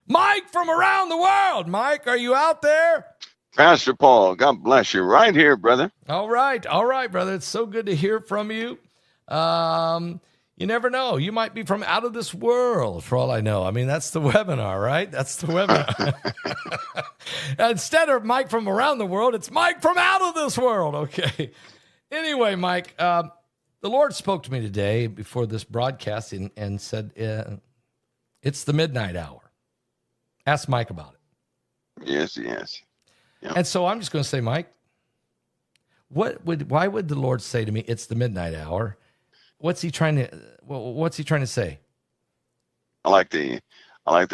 Mike from around the world. Mike, are you out there? Pastor Paul, God bless you. Right here, brother. All right, brother. It's so good to hear from you. You never know. You might be from out of this world, for all I know. I mean, that's the webinar, right? That's the webinar. Instead of Mike from around the world, it's Mike from out of this world. Okay. Anyway, Mike, the Lord spoke to me today before this broadcast and said, it's the midnight hour. Ask Mike about it. Yes. Yep. And so I'm just going to say, Mike, why would the Lord say to me, it's the midnight hour? What's he trying to say? I like the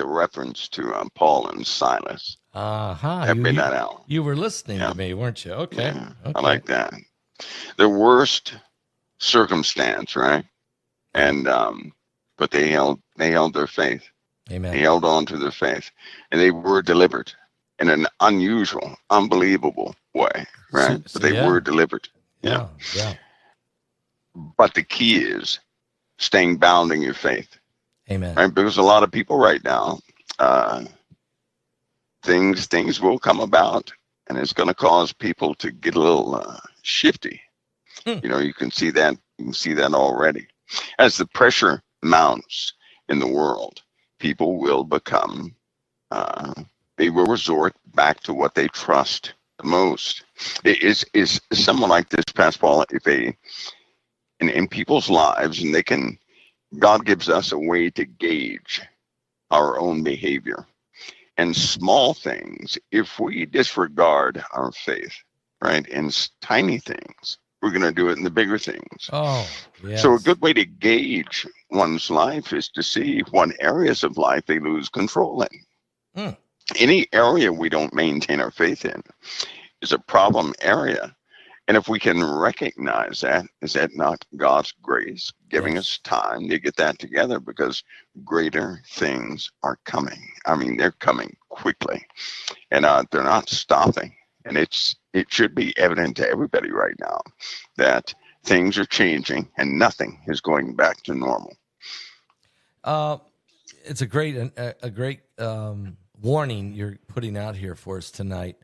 reference to Paul and Silas. At midnight hour. You were listening to me, weren't you? Okay. Yeah, okay. I like that. The worst circumstance, right? And but they held their faith. Amen. They held on to their faith, and they were delivered in an unusual, unbelievable way, right? But they were delivered. Yeah. But the key is staying bound in your faith. Amen. Right? Because a lot of people right now, things will come about, and it's going to cause people to get a little shifty. You know, you can see that. You can see that already. As the pressure mounts in the world, people will become. They will resort back to what they trust the most. Is someone like this, Pastor Paul, if in people's lives, and God gives us a way to gauge our own behavior. And small things, if we disregard our faith, right, in tiny things, we're going to do it in the bigger things. Oh, yes. So a good way to gauge one's life is to see what areas of life they lose control in. Any area we don't maintain our faith in is a problem area. And if we can recognize that, is that not God's grace giving us time to get that together? Because greater things are coming. I mean, they're coming quickly, and they're not stopping. And it should be evident to everybody right now that things are changing and nothing is going back to normal. It's a great warning you're putting out here for us tonight,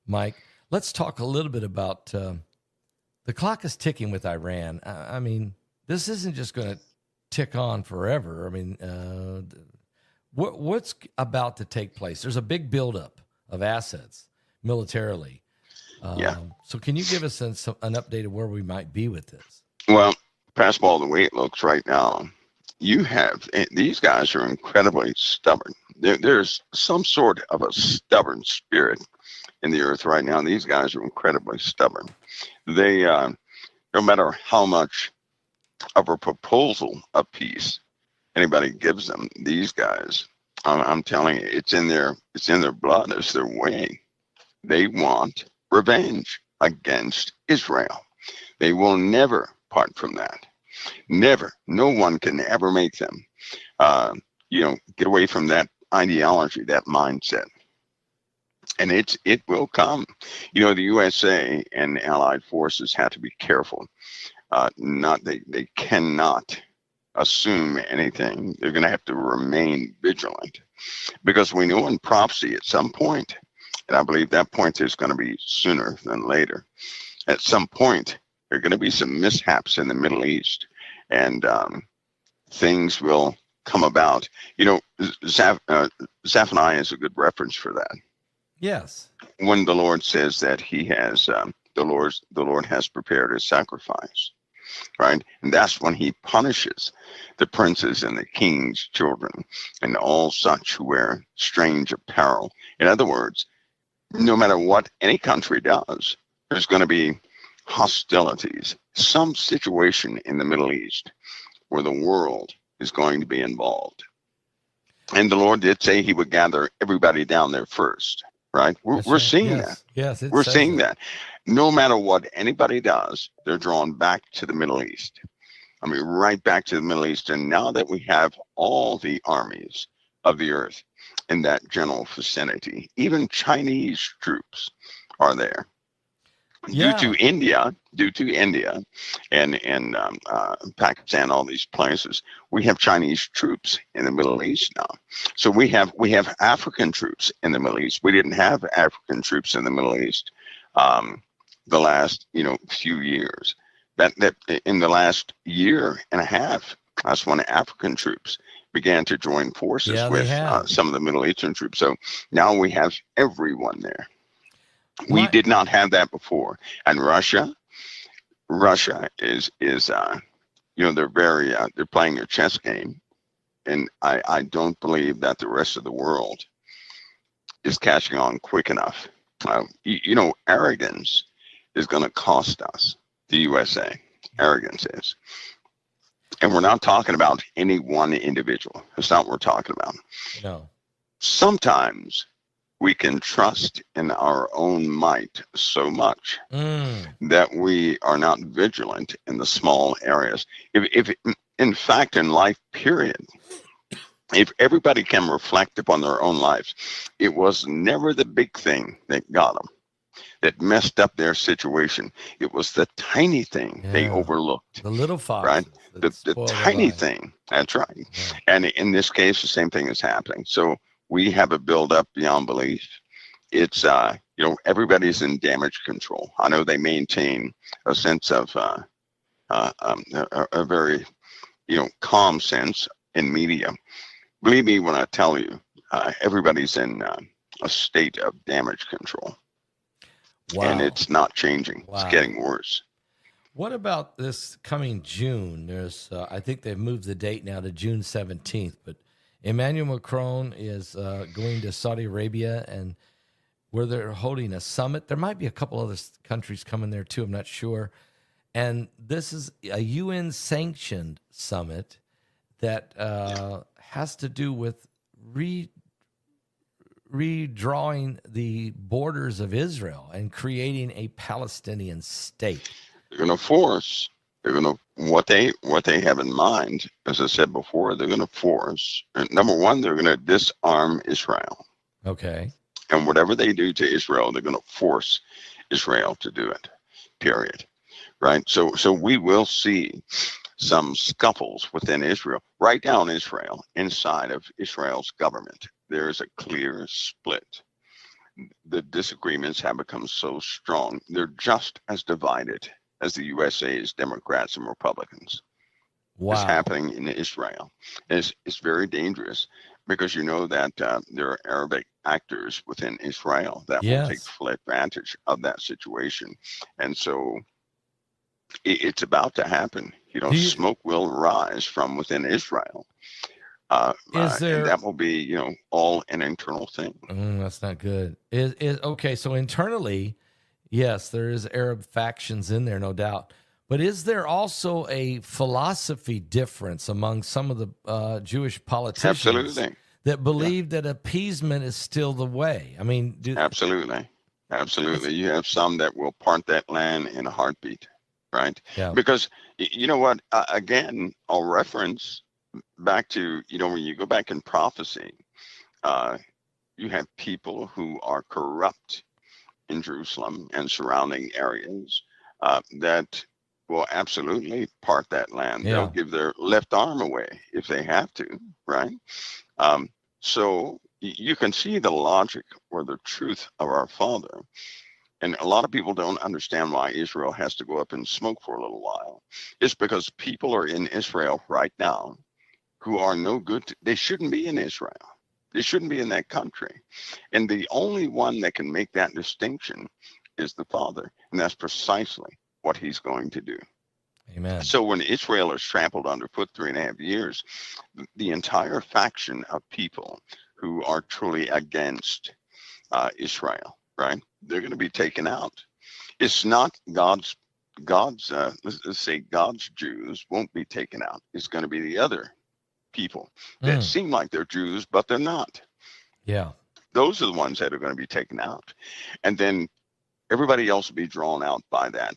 Mike. Let's talk a little bit about the clock is ticking with Iran. I mean, this isn't just going to tick on forever. I mean, what's about to take place? There's a big buildup of assets militarily. So can you give us an update of where we might be with this? Well, Pastor Paul, the way it looks right now, these guys are incredibly stubborn. There's some sort of a stubborn spirit in the earth right now. These guys are incredibly stubborn. They, no matter how much of a proposal of peace anybody gives them, these guys, I'm telling you, it's in their blood. It's their way. They want revenge against Israel. They will never part from that. Never. No one can ever make them, get away from that ideology, that mindset. And it will come. You know, the USA and allied forces have to be careful. They cannot assume anything. They're going to have to remain vigilant, because we know in prophecy at some point, and I believe that point is going to be sooner than later. At some point, there are going to be some mishaps in the Middle East, and things will come about. You know, Zephaniah is a good reference for that. Yes. When the Lord says that He has, the Lord has prepared a sacrifice, right? And that's when He punishes the princes and the king's children and all such who wear strange apparel. In other words, no matter what any country does, there's going to be hostilities, some situation in the Middle East where the world is going to be involved. And the Lord did say He would gather everybody down there first, right? We're seeing that. Yes, we're seeing that. No matter what anybody does, they're drawn back to the Middle East. I mean, right back to the Middle East. And now that we have all the armies of the earth in that general vicinity, even Chinese troops are there. Yeah. Due to India, and Pakistan, all these places, we have Chinese troops in the Middle East now. So we have African troops in the Middle East. We didn't have African troops in the Middle East the last few years. That in the last year and a half, that's when African troops began to join forces Yeah, they with have. some of the Middle Eastern troops. So now we have everyone there. We My did not have that before. And Russia is they're playing their chess game, and I don't believe that the rest of the world is catching on quick enough. Arrogance is going to cost us, the USA. Arrogance is. And we're not talking about any one individual. That's not what we're talking about. no. Sometimes we can trust in our own might so much Mm. that we are not vigilant in the small areas. If in fact, in life, period, if everybody can reflect upon their own lives, it was never the big thing that got them, that messed up their situation. It was the tiny thing they Yeah. overlooked, The little right? foxes that The spoil the tiny vine. thing. That's right. Yeah. And in this case, the same thing is happening. So we have a buildup beyond belief. It's everybody's in damage control. I know they maintain a sense of a very calm sense in media. Believe me when I tell you, everybody's in a state of damage control, and Wow. it's not changing. It's Wow. getting worse. What about this coming June? There's, I think they've moved the date now to June 17th, but Emmanuel Macron is going to Saudi Arabia, and where they're holding a summit. There might be a couple other countries coming there too. I'm not sure. And this is a UN sanctioned summit that has to do with redrawing the borders of Israel and creating a Palestinian state. They're going to force. They're going to what they have in mind. As I said before, they're going to force. Number one, they're going to disarm Israel. Okay. And whatever they do to Israel, they're going to force Israel to do it, period. Right? So we will see some scuffles within Israel. Right now in Israel, inside of Israel's government, there is a clear split. The disagreements have become so strong. They're just as divided as the USA's Democrats and Republicans. Is Wow. happening in Israel. It's very dangerous because you know that there are Arabic actors within Israel that will take Yes. full advantage of that situation. And so it's about to happen. Do you, Smoke will rise from within Israel. is And there that will be, all an internal thing. That's not good. Is okay. So internally, yes, there is Arab factions in there, no doubt. But is there also a philosophy difference among some of the Jewish politicians Absolutely. that Yeah, believe that appeasement is still the way? I mean, absolutely. it's, Absolutely. You have some that will part that land in a heartbeat, right? yeah, Because you know what? Again, I'll reference back to, when you go back in prophecy, uh, you have people who are corrupt in Jerusalem and surrounding areas that will absolutely part that land. They'll yeah. give their left arm away if they have to, right? Um, so you can see the logic or the truth of our Father. And a lot of people don't understand why Israel has to go up in smoke for a little while. It's because people are in Israel right now who are no good. They shouldn't be in Israel. They shouldn't be in that country. And the only one that can make that distinction is the Father. And that's precisely what he's going to do. Amen. So when Israel is trampled underfoot 3.5 years, the entire faction of people who are truly against Israel, right? They're going to be taken out. It's not let's say God's Jews won't be taken out. It's going to be the other people that Mm, seem like they're Jews, but they're not. yeah. Those are the ones that are going to be taken out. And then everybody else will be drawn out by that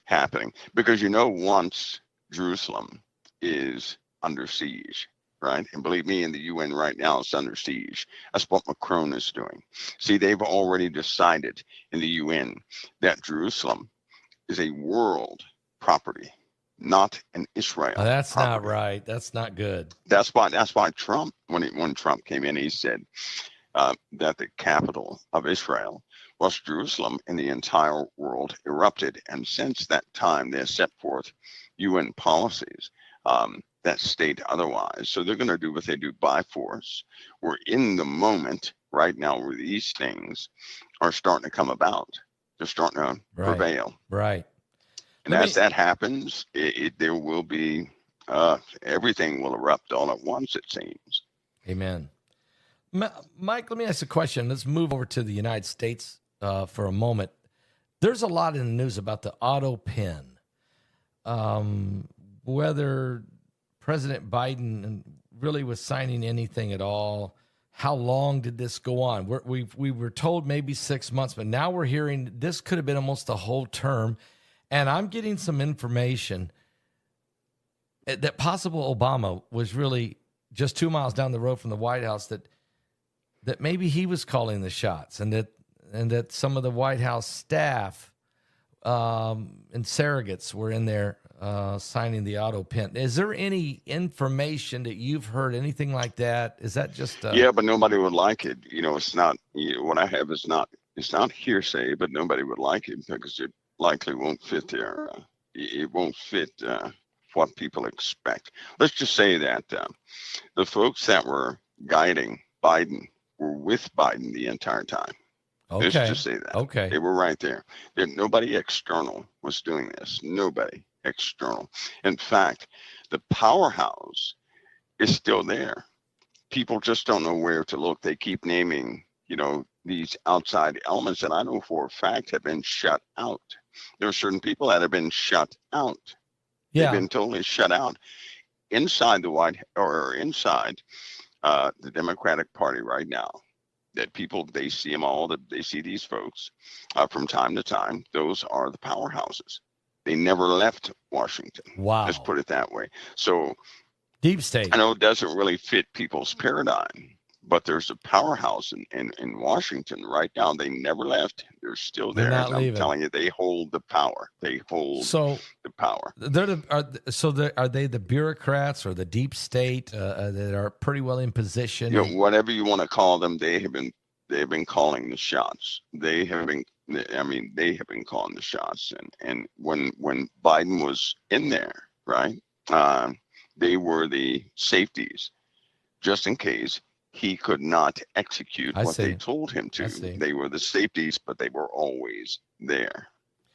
happening. Because once Jerusalem is under siege, right? And believe me, in the UN right now, it's under siege. That's what Macron is doing. See, they've already decided in the UN that Jerusalem is a world property, not an Israel That's not property. right. That's not good. That's why Trump, when Trump came in, he said that the capital of Israel was Jerusalem, and the entire world erupted. And since that time, they have set forth UN policies that state otherwise. So they're going to do what they do by force. We're in the moment right now where these things are starting to come about. They're starting to prevail. Right. And as that happens, there will be everything will erupt all at once, it seems. Amen. Mike, let me ask a question. Let's move over to the United States for a moment. There's a lot in the news about the auto pen, whether President Biden really was signing anything at all. How long did this go on? We were told maybe 6 months, but now we're hearing this could have been almost a whole term. And I'm getting some information that possible Obama was really just 2 miles down the road from the White House, that maybe he was calling the shots, and that some of the White House staff and surrogates were in there signing the auto pen. Is there any information that you've heard, anything like that? Is that just yeah, but nobody would like it. It's not, what I have is not, it's not hearsay, but nobody would like it because it likely won't fit their it won't fit what people expect. Let's just say that the folks that were guiding Biden were with Biden the entire time. Okay. Let's just say that. Okay. They were right there. Nobody external was doing this. Nobody external. In fact, the powerhouse is still there. People just don't know where to look. They keep naming, these outside elements that I know for a fact have been shut out. There are certain people that have been shut out. Yeah. They've been totally shut out inside the inside the Democratic Party right now. That people, they see them all, they see these folks from time to time. Those are the powerhouses. They never left Washington. Wow. Let's put it that way. So deep state. I know it doesn't really fit people's paradigm, but there's a powerhouse in Washington right now. They never left. They're still there. They're not leaving. I'm telling you, they hold the power. They hold the power. Are they the bureaucrats or the deep state that are pretty well in position? Whatever you want to call them, they've been calling the shots. They have been calling the shots. And when Biden was in there, right, they were the safeties, just in case he could not execute what they told him to. They were the safeties, but they were always there.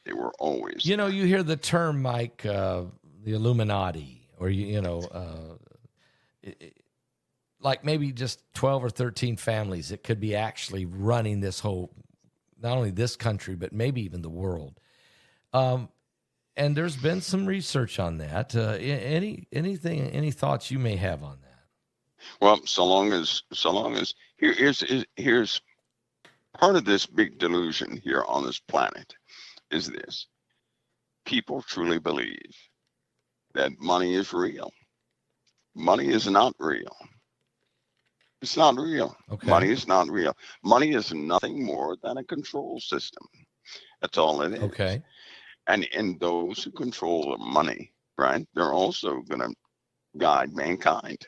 They were always there. You hear the term, Mike, the Illuminati, or, like maybe just 12 or 13 families that could be actually running this whole, not only this country, but maybe even the world. And there's been some research on that. Any thoughts you may have on that? Well, so long as here's part of this big delusion here on this planet is this: people truly believe that money is real. Money is not real. It's not real. Okay. Money is not real. Money is nothing more than a control system. That's all it is. Okay. And those who control the money, right, they're also going to guide mankind.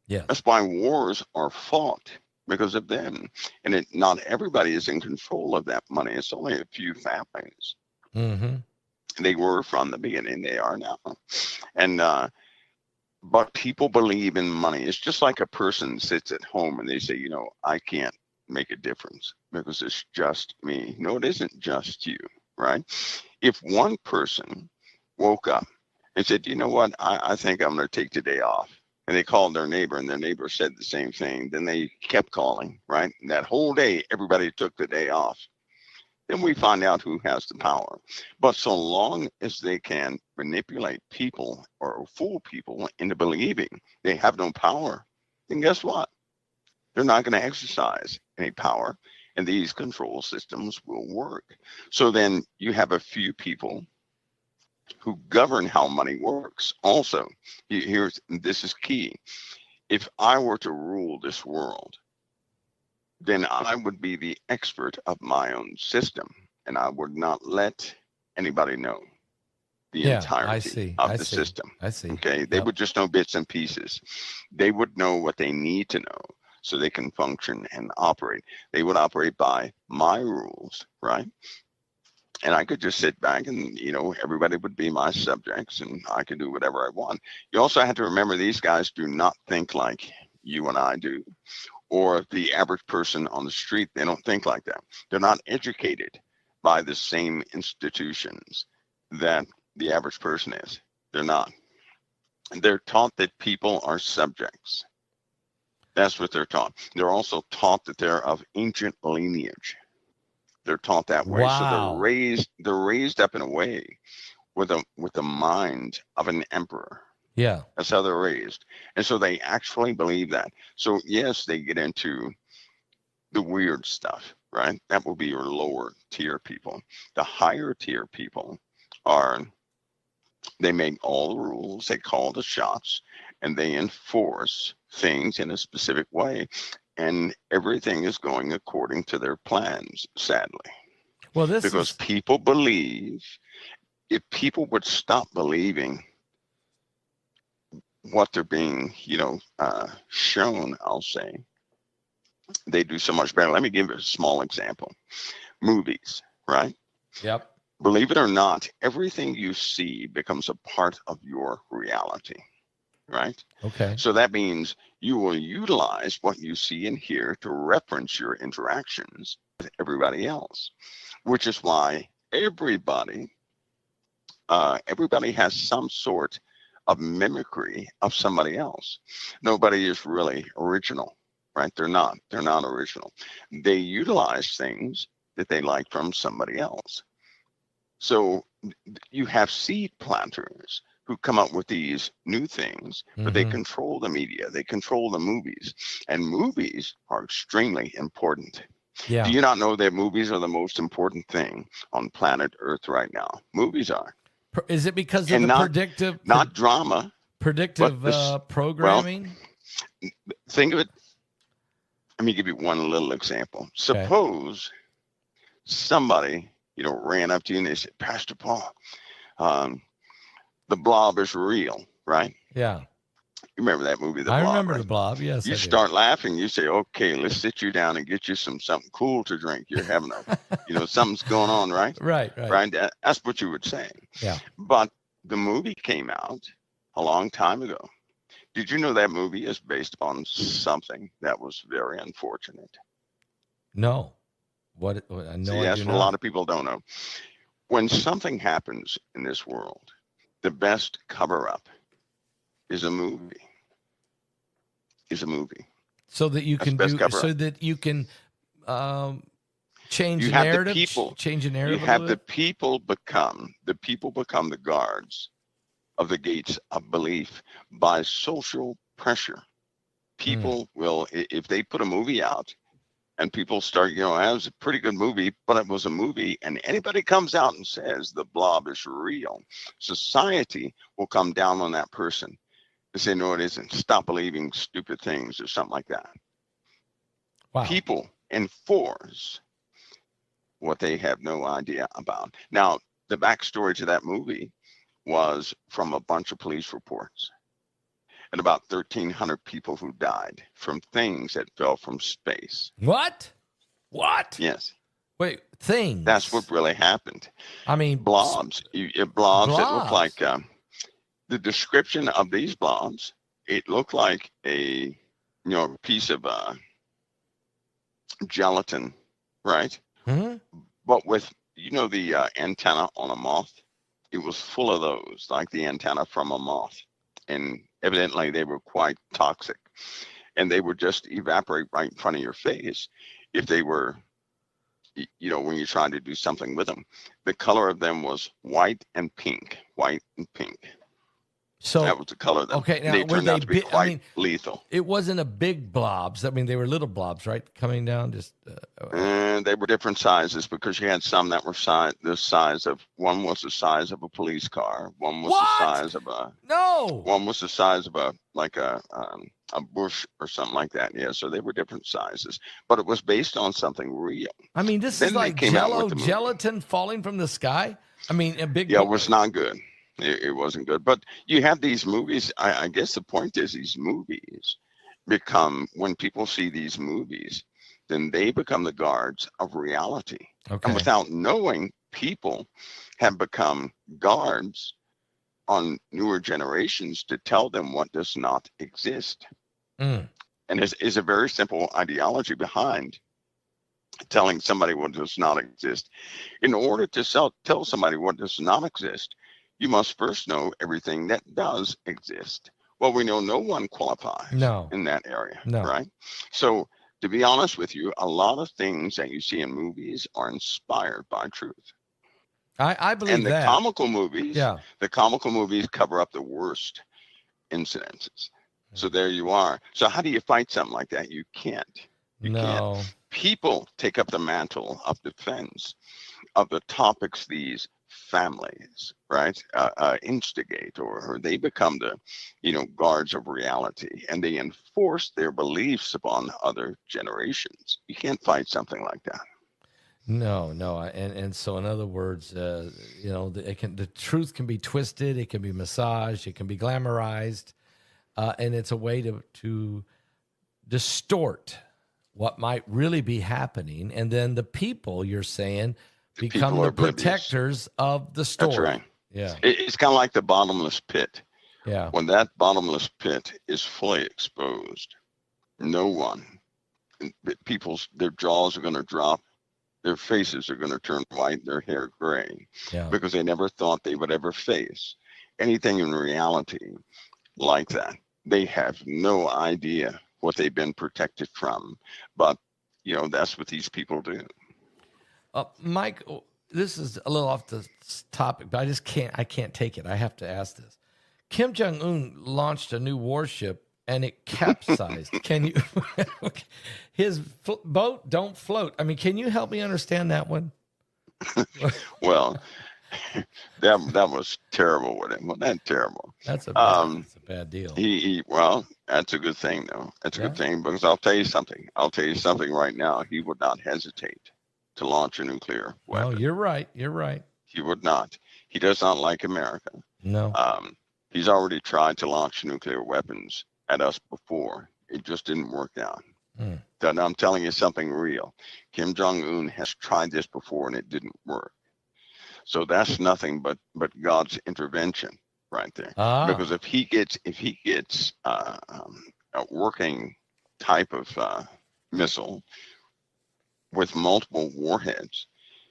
Yeah. That's why wars are fought, because of them. And not everybody is in control of that money. It's only a few families. Mm-hmm. They were from the beginning. They are now. And but people believe in money. It's just like a person sits at home and they say, I can't make a difference because it's just me. No, it isn't just you, right? If one person woke up and said, you know what, I think I'm going to take the day off. And they called their neighbor, and their neighbor said the same thing. Then they kept calling, right? And that whole day, everybody took the day off. Then we find out who has the power. But so long as they can manipulate people or fool people into believing they have no power, then guess what? They're not going to exercise any power, and these control systems will work. So then you have a few people who govern how money works. Also, this is key. if I were to rule this world, then I would be the expert of my own system, and I would not let anybody know the entirety of the system. I see. Okay, they would just know bits and pieces. They would know what they need to know so they can function and operate. They would operate by my rules, right? And I could just sit back and, everybody would be my subjects and I could do whatever I want. You also have to remember these guys do not think like you and I do, or the average person on the street. They don't think like that. They're not educated by the same institutions that the average person is. They're not. They're taught that people are subjects. That's what they're taught. They're also taught that they're of ancient lineage. They're taught that way. Wow. So they're raised up in a way with the mind of an emperor. Yeah. That's how they're raised. And so they actually believe that. So yes, they get into the weird stuff, right? That will be your lower tier people. The higher tier people they make all the rules, they call the shots, and they enforce things in a specific way. And everything is going according to their plans, sadly. Well, because people believe, if people would stop believing what they're being, shown, I'll say, they do so much better. Let me give you a small example. Movies, right? Yep. Believe it or not, everything you see becomes a part of your reality, right? Okay. So that means you will utilize what you see and hear to reference your interactions with everybody else, which is why everybody has some sort of mimicry of somebody else. Nobody is really original, right? They're not original. They utilize things that they like from somebody else. So you have seed planters who come up with these new things, but they control the media, they control the movies, and movies are extremely important. Yeah. Do you not know that movies are the most important thing on planet Earth right now? Movies are. Is it because of the not drama, predictive programming? Well, think of it. Let me give you one little example. Okay. Suppose somebody, ran up to you and they said, Pastor Paul, the blob is real, right? Yeah. You remember that movie, The Blob? I remember right? The Blob, yes. You start laughing. You say, okay, let's sit you down and get you something cool to drink. You're having something's going on, right? Right. That's what you would say. Yeah. But the movie came out a long time ago. Did you know that movie is based on something that was very unfortunate? No. What? See, that's what a lot of people don't know. When something happens in this world, the best cover-up is a movie. So that you can change the narrative. Change the narrative. You have the people become the guards of the gates of belief by social pressure. People will, if they put a movie out and people start, that was a pretty good movie, but it was a movie, and anybody comes out and says the blob is real, society will come down on that person and say, no, it isn't. Stop believing stupid things or something like that. Wow. People enforce what they have no idea about. Now, the backstory to that movie was from a bunch of police reports and about 1,300 people who died from things that fell from space. What? Yes. Wait, things? That's what really happened. I mean, blobs. Blobs that look like, the description of these blobs, it looked like a piece of gelatin, right? Mm-hmm. But with, the antenna on a moth, it was full of those, like the antenna from a moth. And evidently they were quite toxic. And they would just evaporate right in front of your face if they were, when you're trying to do something with them. The color of them was white and pink. So that was the color of them. Okay, now they turned out to be quite lethal. It wasn't a big blobs. I mean, they were little blobs, right? Coming down, just. And they were different sizes because you had some that were the size of. One was the size of a police car. One was the size of a. No. One was the size of a bush or something like that. Yeah, so they were different sizes, but it was based on something real. I mean, this is Then they like came out with Jello the movie. gelatin falling from the sky. I mean, a big. Yeah, it was not good. It wasn't good. But you have these movies. I guess the point is these movies become, when people see these movies, then they become the guards of reality. Okay. And without knowing, people have become guards on newer generations to tell them what does not exist. Mm. And is a very simple ideology behind telling somebody what does not exist. In order to tell somebody what does not exist, you must first know everything that does exist. Well, we know no one qualifies in that area, right? So, to be honest with you, a lot of things that you see in movies are inspired by truth. I believe and the that. comical movies, Yeah. the comical movies cover up the worst incidences. So there you are. So how do you fight something like that? You can't. You can't. People take up the mantle of defense of the topics these families, right, instigate, or they become the, guards of reality, and they enforce their beliefs upon other generations. You can't fight something like that. No, and so in other words, the truth can be twisted, it can be massaged, it can be glamorized, and it's a way to distort what might really be happening, and then the people, you're saying, become the protectors of the story. That's right. Yeah, it's kind of like the bottomless pit. Yeah, when that bottomless pit is fully exposed, no one, their jaws are going to drop. Their faces are going to turn white, their hair gray, because they never thought they would ever face anything in reality like that. They have no idea what they've been protected from, but that's what these people do. Mike, this is a little off the topic, but I can't take it. I have to ask this. Kim Jong-un launched a new warship and it capsized. Can you? His boat don't float. I mean, can you help me understand that one? Well, that was terrible with him. Well, that's terrible. That's a bad deal. Well, that's a good thing though. That's a good thing, because I'll tell you something. Right now. He would not hesitate to launch a nuclear weapon. No, you're right. You're right. He would not. He does not like America. No. He's already tried to launch nuclear weapons at us before. It just didn't work out. And I'm telling you something real. Kim Jong-un has tried this before and it didn't work. So that's nothing but God's intervention right there. Because if he gets a working type of missile with multiple warheads,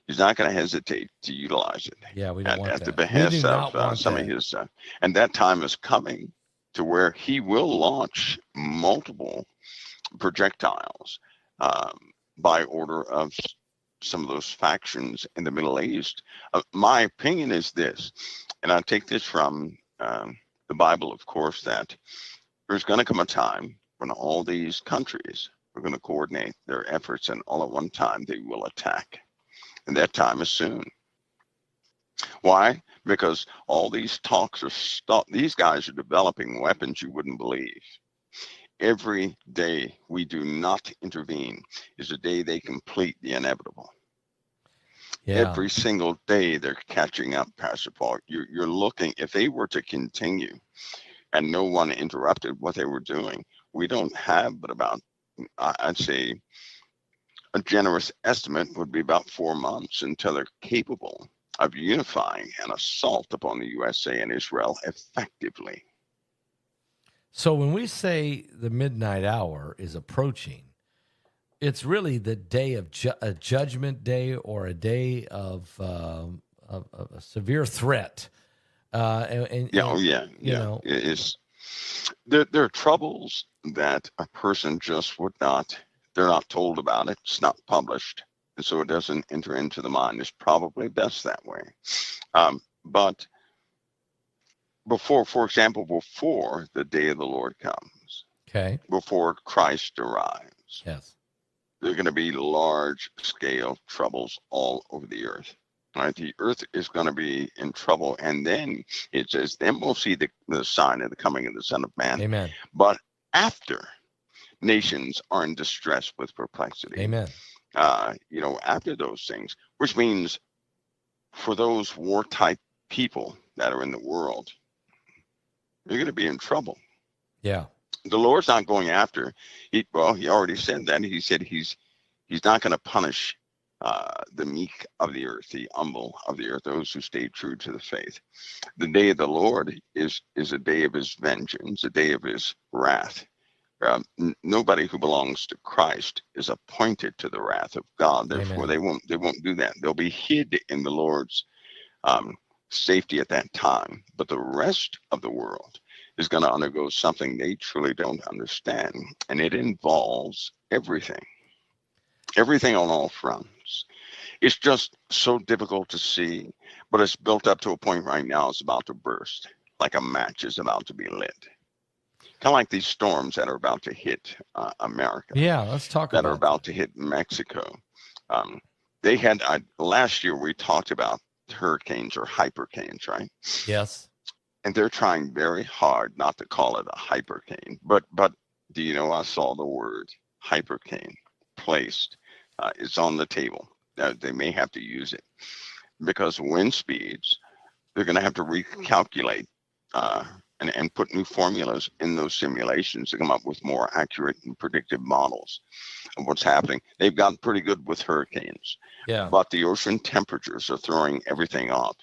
he's not going to hesitate to utilize it. Yeah, we don't want that. At the behest of some of his, and that time is coming to where he will launch multiple projectiles by order of some of those factions in the Middle East. My opinion is this, and I take this from the Bible, of course, that there's going to come a time when all these countries are going to coordinate their efforts, and all at one time they will attack. And that time is soon. Why? Because all these talks are these guys are developing weapons you wouldn't believe. Every day we do not intervene is a day they complete the inevitable. Yeah. Every single day they're catching up, Pastor Paul. You're looking, if they were to continue and no one interrupted what they were doing, we don't have but about, I'd say, a generous estimate would be about 4 months until they're capable of unifying an assault upon the USA and Israel effectively. So when we say the midnight hour is approaching, it's really the day of a judgment day, or a day of a severe threat. It's there are troubles that a person just would not. They're not told about it. It's not published, and so it doesn't enter into the mind. It's probably best that way. But for example, before the day of the Lord comes, before Christ arrives, there are going to be large-scale troubles all over the earth. Right? The earth is going to be in trouble, and then it says, "Then we'll see the sign of the coming of the Son of Man." Amen. But after nations are in distress with perplexity. Amen. After those things, which means for those war type people that are in the world, you're going to be in trouble. Yeah. The Lord's not going after. He already said that. He said he's not going to punish the meek of the earth, the humble of the earth, those who stay true to the faith. The day of the Lord is a day of his vengeance, a day of his wrath. Nobody who belongs to Christ is appointed to the wrath of God. Therefore, Amen. they won't do that. They'll be hid in the Lord's safety at that time. But the rest of the world is going to undergo something they truly don't understand, and it involves everything on all fronts. It's just so difficult to see, but it's built up to a point right now. It's about to burst, like a match is about to be lit. Kind of like these storms that are about to hit America. Yeah, let's talk that about are about to hit Mexico. They had last year we talked about hurricanes or hypercanes, right? Yes. And they're trying very hard not to call it a hypercane. But do you know I saw the word hypercane placed? It's on the table. They may have to use it because wind speeds. They're going to have to recalculate. And put new formulas in those simulations to come up with more accurate and predictive models of what's happening. They've gotten pretty good with hurricanes, but the ocean temperatures are throwing everything off.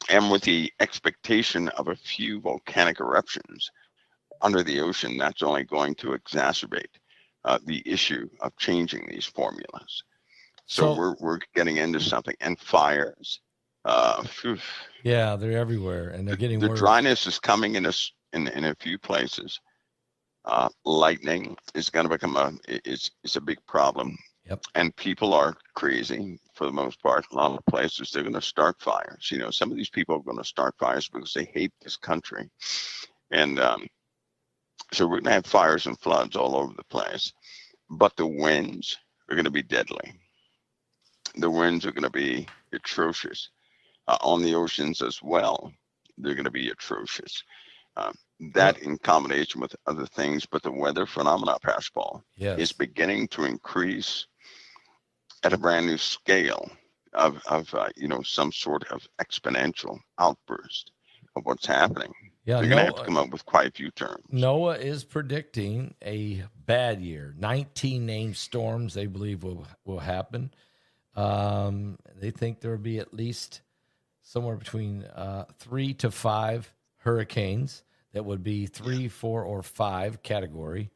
And with the expectation of a few volcanic eruptions under the ocean, that's only going to exacerbate the issue of changing these formulas. So we're getting into something. And fires. Yeah, they're everywhere, and they're getting worse. The dryness is coming in a few places. Lightning is going to become it's a big problem. Yep. And people are crazy for the most part. A lot of places they're going to start fires. Some of these people are going to start fires because they hate this country, and so we're going to have fires and floods all over the place. But the winds are going to be deadly. The winds are going to be atrocious. On the oceans as well, they're going to be atrocious. That in combination with other things, but the weather phenomena, Pastor Paul, is beginning to increase at a brand new scale of some sort of exponential outburst of what's happening. Yeah, they're going to have to come up with quite a few terms. NOAA is predicting a bad year. 19 named storms they believe will happen. They think there will be at least somewhere between 3 to 5 hurricanes that would be 3, 4, or 5 category.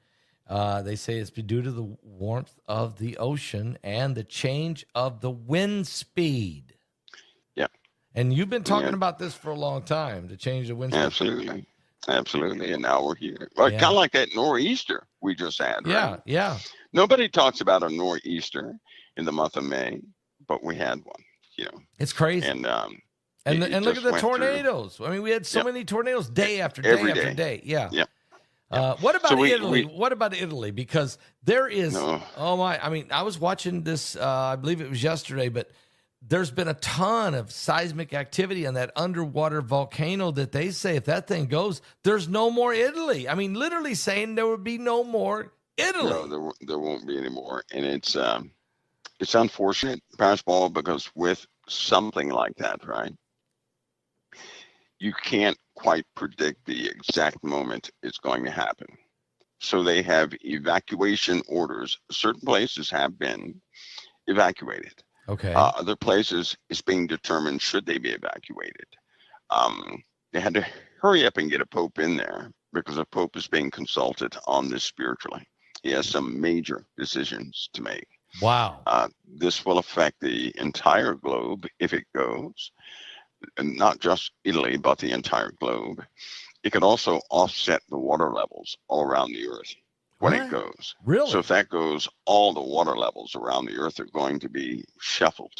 They say it's due to the warmth of the ocean and the change of the wind speed. Yeah. And you've been talking about this for a long time, to change the wind speed. Absolutely. And now we're here. Well, kind of like that nor'easter we just had, right? Yeah. Nobody talks about a nor'easter in the month of May, but we had one, It's crazy. And look at the tornadoes. I mean, we had so many tornadoes day after day after day. Yeah. What about Italy? What about Italy? Because there is, I was watching this, I believe it was yesterday, but there's been a ton of seismic activity on that underwater volcano that they say if that thing goes, there's no more Italy. I mean, literally saying there would be no more Italy. No, there won't be any more. And it's unfortunate, Pastor Paul, because with something like that, right? You can't quite predict the exact moment it's going to happen. So they have evacuation orders. Certain places have been evacuated. Okay. Other places, it's being determined should they be evacuated. They had to hurry up and get a pope in there because a pope is being consulted on this spiritually. He has some major decisions to make. Wow. This will affect the entire globe if it goes. And not just Italy, but the entire globe. It could also offset the water levels all around the earth when it goes. Really? So if that goes, all the water levels around the earth are going to be shuffled.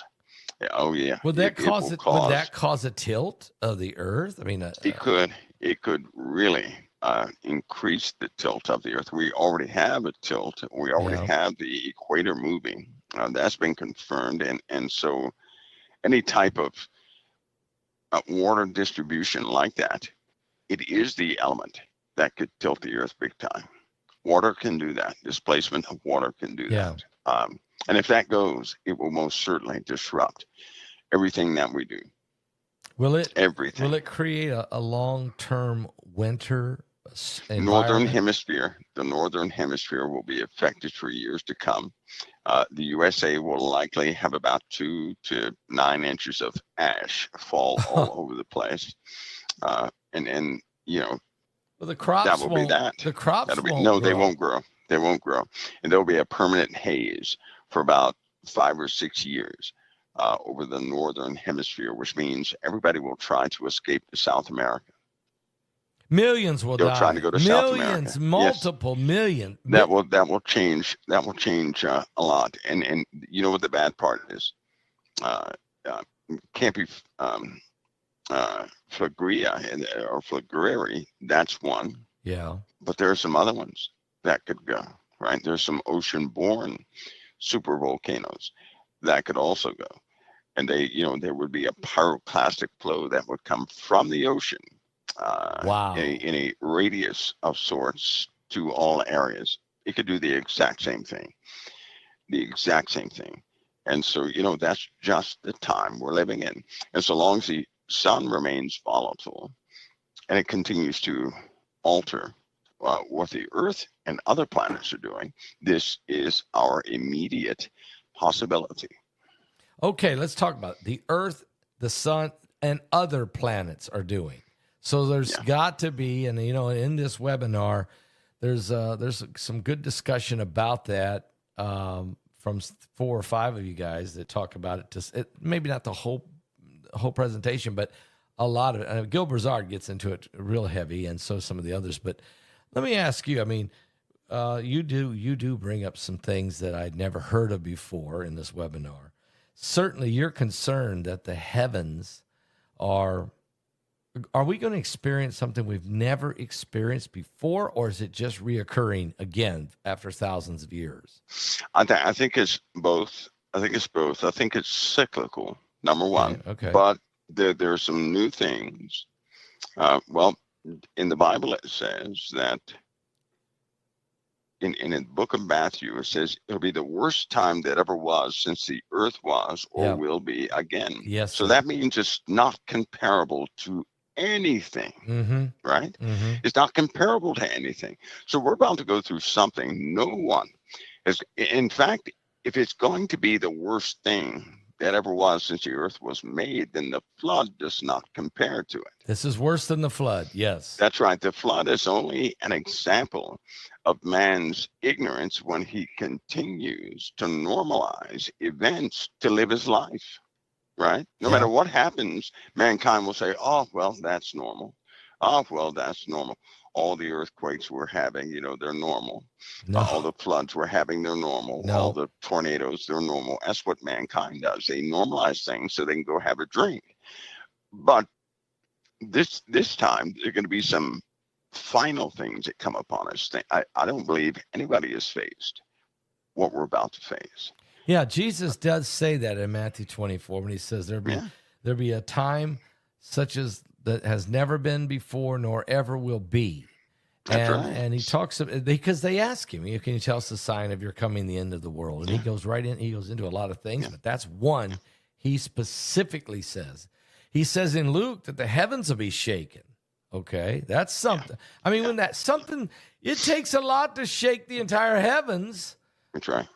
Oh yeah. Would that cause a tilt of the earth? I mean, it could really increase the tilt of the earth. We already have a tilt. We already have the equator moving. That's been confirmed, and so any type of water distribution like that, it is the element that could tilt the Earth big time. Water can do that. Displacement of water can do Yeah. that. And if that goes, it will most certainly disrupt everything that we do. Will Everything. it create a long-term winter Northern environment? the northern hemisphere will be affected for years to come. The USA will likely have about 2 to 9 inches of ash fall all over the place, and Well, that will be that. the crops That'll be won't no, they grow. won't grow. They won't grow, and there'll be a permanent haze for about 5 or 6 years over the northern hemisphere, which means everybody will try to escape to South America. Millions will They'll try to die. go to South Millions, America. Yes, multiple million. that will change. That will change a lot. And you know what the bad part is? Uh, uh, can't be Flagria or Flagreri. That's one. Yeah. But there are some other ones that could go. Right? There's some ocean-borne super volcanoes that could also go, and there would be a pyroclastic flow that would come from the ocean Wow. in a radius of sorts to all areas. It could do the exact same thing, and so that's just the time we're living in. And so long as the sun remains volatile and it continues to alter what the Earth and other planets are doing, this is our immediate possibility. Okay, let's talk about it. The Earth, the sun, and other planets are doing. So there's got to be, and in this webinar, there's some good discussion about that from 4 or 5 of you guys that talk about it. Maybe not the whole presentation, but a lot of it. Gil Brazard gets into it real heavy, and so some of the others. But let me ask you. I mean, you do bring up some things that I'd never heard of before in this webinar. Certainly, you're concerned that the heavens are we going to experience something we've never experienced before, or is it just reoccurring again after thousands of years? I think it's both. I think it's cyclical, number one. Okay. But there are some new things. Well, in the Bible, it says that in the book of Matthew, it says it'll be the worst time that ever was since the earth was or will be again. Yes. So that means it's not comparable to anything, right? It's not comparable to anything. So we're about to go through something no one is. In fact, if it's going to be the worst thing that ever was since the earth was made, then the flood does not compare to it. This is worse than the flood. Yes. That's right. The flood is only an example of man's ignorance when he continues to normalize events to live his life. Right? No matter what happens, mankind will say, oh, well, that's normal. Oh, well, that's normal. All the earthquakes we're having, they're normal. No. All the floods we're having, they're normal. No. All the tornadoes, they're normal. That's what mankind does. They normalize things so they can go have a drink. But this time, there are going to be some final things that come upon us. I don't believe anybody has faced what we're about to face. Yeah, Jesus does say that in Matthew 24 when he says there'll be a time such as that has never been before nor ever will be. That's right. And he talks because they ask him, can you tell us the sign of your coming, the end of the world? And he goes into a lot of things, but that's one he specifically says. He says in Luke that the heavens will be shaken. Okay, that's something. I mean, when that's something, it takes a lot to shake the entire heavens. That's right.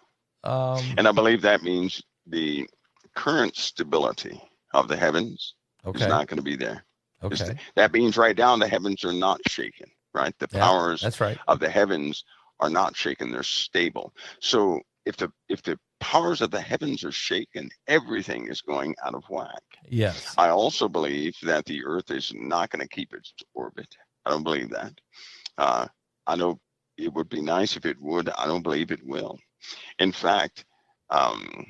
And I believe that means the current stability of the heavens is not going to be there. Okay. That means right down the heavens are not shaken, right? The powers of the heavens are not shaken. They're stable. So if the powers of the heavens are shaken, everything is going out of whack. Yes. I also believe that the earth is not going to keep its orbit. I don't believe that. I know it would be nice if it would. I don't believe it will. In fact, I'm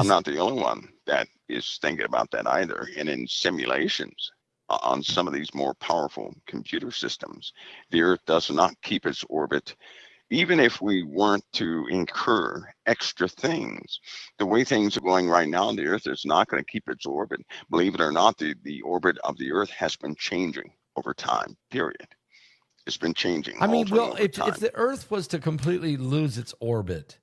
not the only one that is thinking about that either. And in simulations on some of these more powerful computer systems, the Earth does not keep its orbit. Even if we weren't to incur extra things, the way things are going right now, the Earth is not going to keep its orbit. Believe it or not, the orbit of the Earth has been changing over time, period. It's been changing. I mean, well, altering over time. if the Earth was to completely lose its orbit,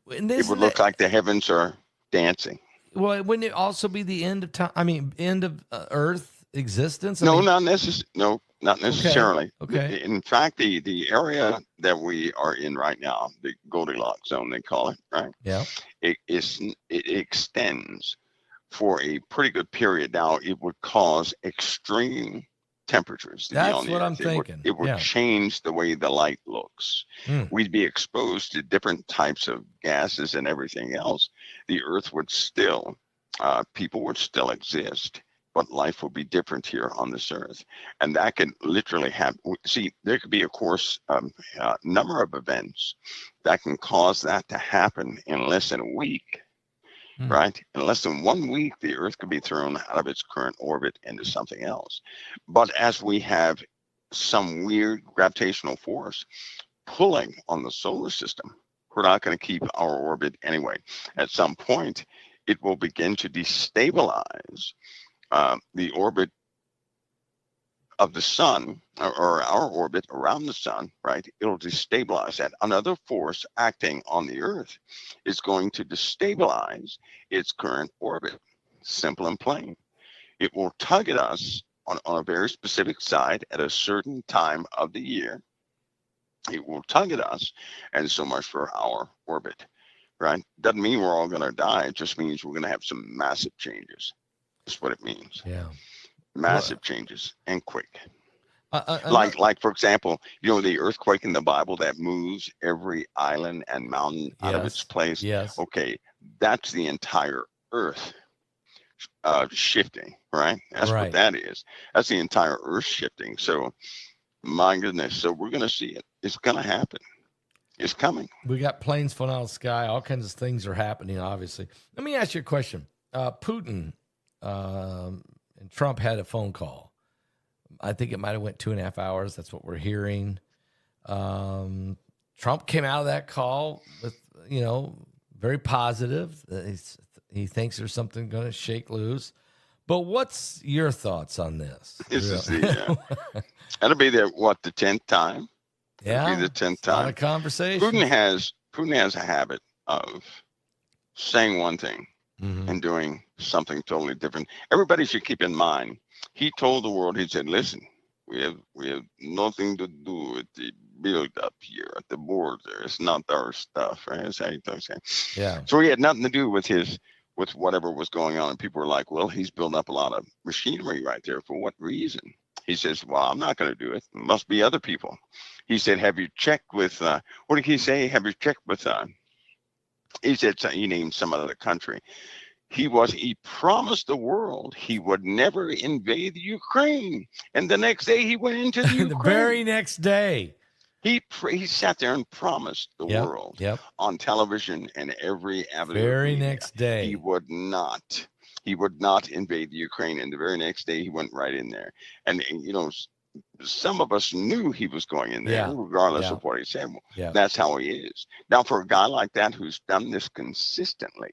and It would look like the heavens are dancing. well, wouldn't it also be the end of time? I mean, end of Earth existence? I No, mean, not necessarily. okay. In fact, the area that we are in right now, the Goldilocks zone, they call it, right? Yeah. It extends for a pretty good period. Now, it would cause extreme temperatures to be That's on the what I'm Earth. thinking. It would Yeah. change the way the light looks. Mm. We'd be exposed to different types of gases and everything else. The Earth would still, people would still exist, but life will be different here on this Earth. And that could literally happen. See, there could be, of course, a number of events that can cause that to happen in less than a week. Right? In less than 1 week, the Earth could be thrown out of its current orbit into something else. But as we have some weird gravitational force pulling on the solar system, we're not going to keep our orbit anyway. At some point, it will begin to destabilize the orbit of the sun, or our orbit around the sun, right? It'll destabilize that. Another force acting on the Earth is going to destabilize its current orbit. Simple and plain. It will tug at us on a very specific side at a certain time of the year. It will tug at us, and so much for our orbit, right? Doesn't mean we're all going to die. It just means we're going to have some massive changes. That's what it means. Yeah. Massive changes, and quick. Like, For example, the earthquake in the Bible that moves every island and mountain out of its place. Yes. Okay, that's the entire Earth shifting, right? That's Right. what that is. That's the entire Earth shifting. So, my goodness. So we're going to see it. It's going to happen. It's coming. We got planes falling out of the sky. All kinds of things are happening, obviously. Let me ask you a question. Putin and Trump had a phone call. I think it might have went 2.5 hours. That's what we're hearing. Trump came out of that call with, very positive. He thinks there's something going to shake loose. But what's your thoughts on this? That'll be the 10th time. Yeah, it'll be the 10th time. A lot of conversation. Putin has a habit of saying one thing and doing something totally different. Everybody should keep in mind, he told the world, he said, listen, we have nothing to do with the build up here at the border. It's not our stuff, right? That's how he talks. Yeah. So he had nothing to do with whatever was going on. And people were like, well, he's built up a lot of machinery right there. For what reason? He says, well, I'm not going to do it. It must be other people. He said, have you checked with, what did he say? Have you checked with, he said, he named some other country. He promised the world he would never invade the Ukraine. And the next day he went into the Ukraine. The very next day. He sat there and promised the world on television and every avenue. Very next day. He would not invade the Ukraine. And the very next day he went right in there. And some of us knew he was going in there, regardless of what he said. That's how he is. Now, for a guy like that who's done this consistently,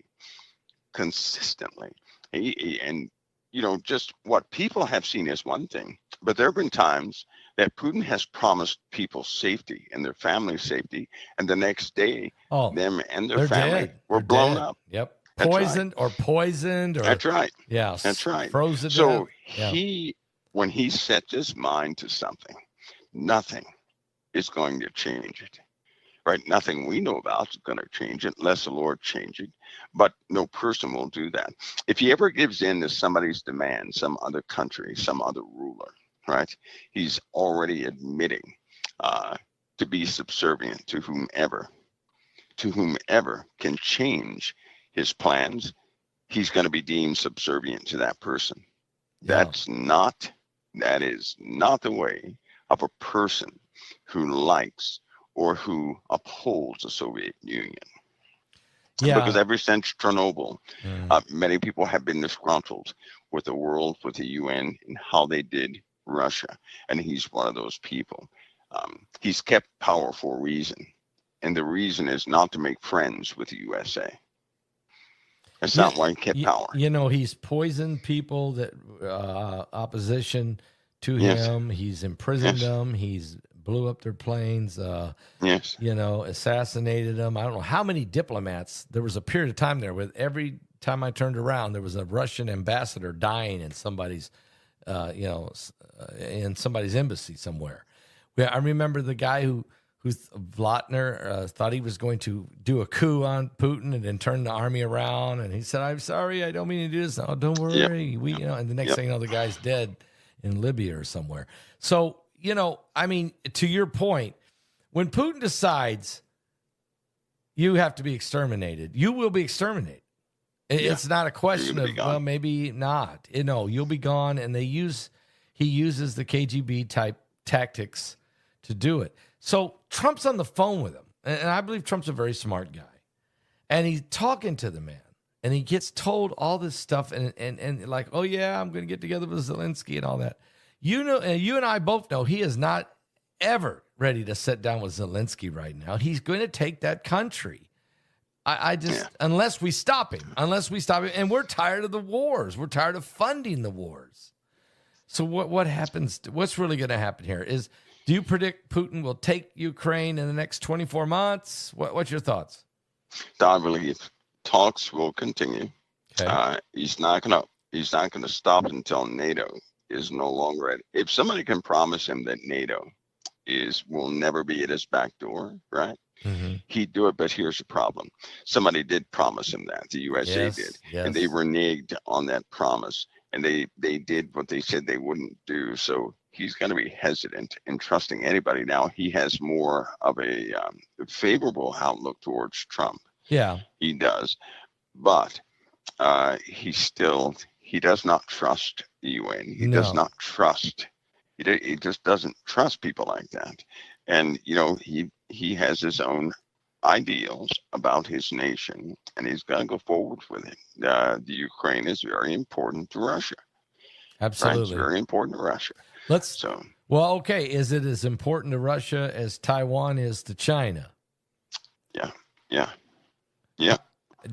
just what people have seen is one thing, but there have been times that Putin has promised people safety and their family safety, and the next day, them and their family were blown up. Yep. Poisoned. That's right. Yeah. That's right. Frozen. So when he sets his mind to something, nothing is going to change it. Right? Nothing we know about is going to change it unless the Lord changes it. But no person will do that. If he ever gives in to somebody's demand, some other country, some other ruler, right? He's already admitting to be subservient to whomever can change his plans. He's going to be deemed subservient to that person. Yeah. That is not the way of a person who likes or who upholds the Soviet Union. Yeah. Because ever since Chernobyl, many people have been disgruntled with the world, with the UN, and how they did Russia. And he's one of those people. He's kept power for a reason. And the reason is not to make friends with the USA. That's not why he kept power. He's poisoned people that opposition to him. He's imprisoned them. He's blew up their planes, Yes. assassinated them. I don't know how many diplomats. There was a period of time there where every time I turned around, there was a Russian ambassador dying in somebody's, in somebody's embassy somewhere. I remember the guy who Vladimir thought he was going to do a coup on Putin and then turn the army around. And he said, "I'm sorry, I don't mean to do this." "Oh, don't worry." Yep. And the next thing you know, the guy's dead in Libya or somewhere. So, to your point, when Putin decides you have to be exterminated, you will be exterminated. It's not a question of, well, maybe not. You'll be gone. And he uses the KGB type tactics to do it. So Trump's on the phone with him. And I believe Trump's a very smart guy. And he's talking to the man. And he gets told all this stuff and like, "Oh, yeah, I'm going to get together with Zelensky and all that." You and I both know he is not ever ready to sit down with Zelensky right now. He's going to take that country. Unless we stop him. And we're tired of the wars. We're tired of funding the wars. So what happens? What's really going to happen here do you predict Putin will take Ukraine in the next 24 months? What's your thoughts? I believe talks will continue. Okay. He's not gonna stop until NATO is no longer at. If somebody can promise him that NATO will never be at his back door, right? Mm-hmm. He'd do it, but here's the problem. Somebody did promise him that. The USA did. Yes. And they reneged on that promise. And they did what they said they wouldn't do. So he's going to be hesitant in trusting anybody now. He has more of a favorable outlook towards Trump. Yeah. He does. But he does not trust the UN. He does not trust. He just doesn't trust people like that. And, he has his own ideals about his nation, and he's going to go forward with it. The Ukraine is very important to Russia. Absolutely. Right? It's very important to Russia. Well, okay. Is it as important to Russia as Taiwan is to China? Yeah.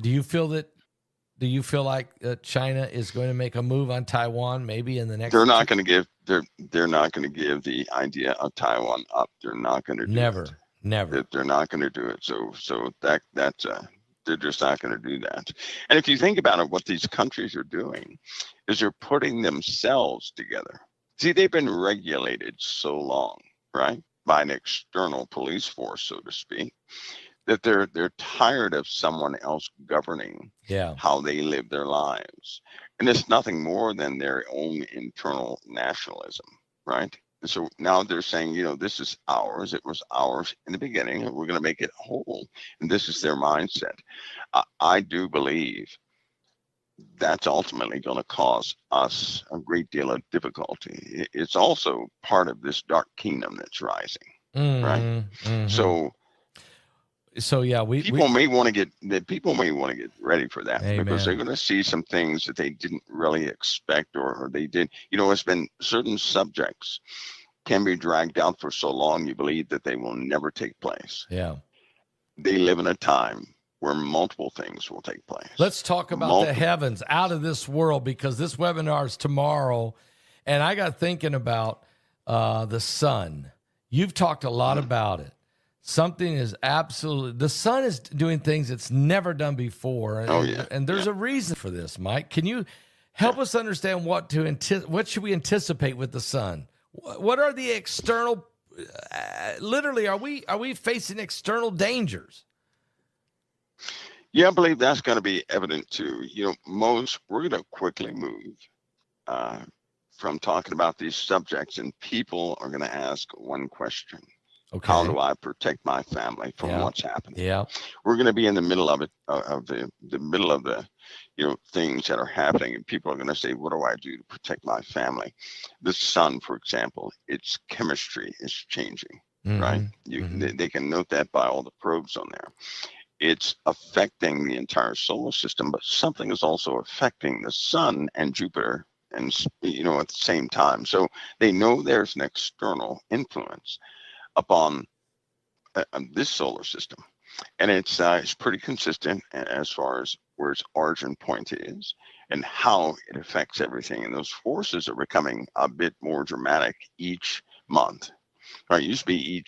Do you feel like China is going to make a move on Taiwan maybe in the next? They're not going to give. They're not going to give the idea of Taiwan up. They're not going to do it. Never. They're not going to do it. So that's they're just not going to do that. And if you think about it, what these countries are doing is they're putting themselves together. See, they've been regulated so long, right, by an external police force, so to speak, that they're tired of someone else governing how they live their lives. And it's nothing more than their own internal nationalism, right? And so now they're saying, this is ours. It was ours in the beginning, and we're going to make it whole. And this is their mindset. I do believe that's ultimately going to cause us a great deal of difficulty. It's also part of this dark kingdom that's rising, right? Mm-hmm. So yeah, people may want to get ready for that. Amen. Because they're going to see some things that they didn't really expect, or they did. It's been certain subjects can be dragged out for so long you believe that they will never take place. Yeah, they live in a time where multiple things will take place. Let's talk about the heavens, out of this world, because this webinar is tomorrow, and I got thinking about the sun. You've talked a lot about it. Something is the sun is doing things it's never done before. And there's a reason for this, Mike. Can you help us understand what should we anticipate with the sun? What are the external, literally, are we facing external dangers? Yeah, I believe that's going to be evident too. We're going to quickly move from talking about these subjects, and people are going to ask one question. Okay. How do I protect my family from what's happening? Yeah, we're going to be in the middle of it, the middle of the, things that are happening, and people are going to say, "What do I do to protect my family?" The sun, for example, its chemistry is changing, right? They can note that by all the probes on there. It's affecting the entire solar system, but something is also affecting the sun and Jupiter, and at the same time. So they know there's an external influence upon this solar system, and it's pretty consistent as far as where its origin point is and how it affects everything. And those forces are becoming a bit more dramatic each month. Right? It used to be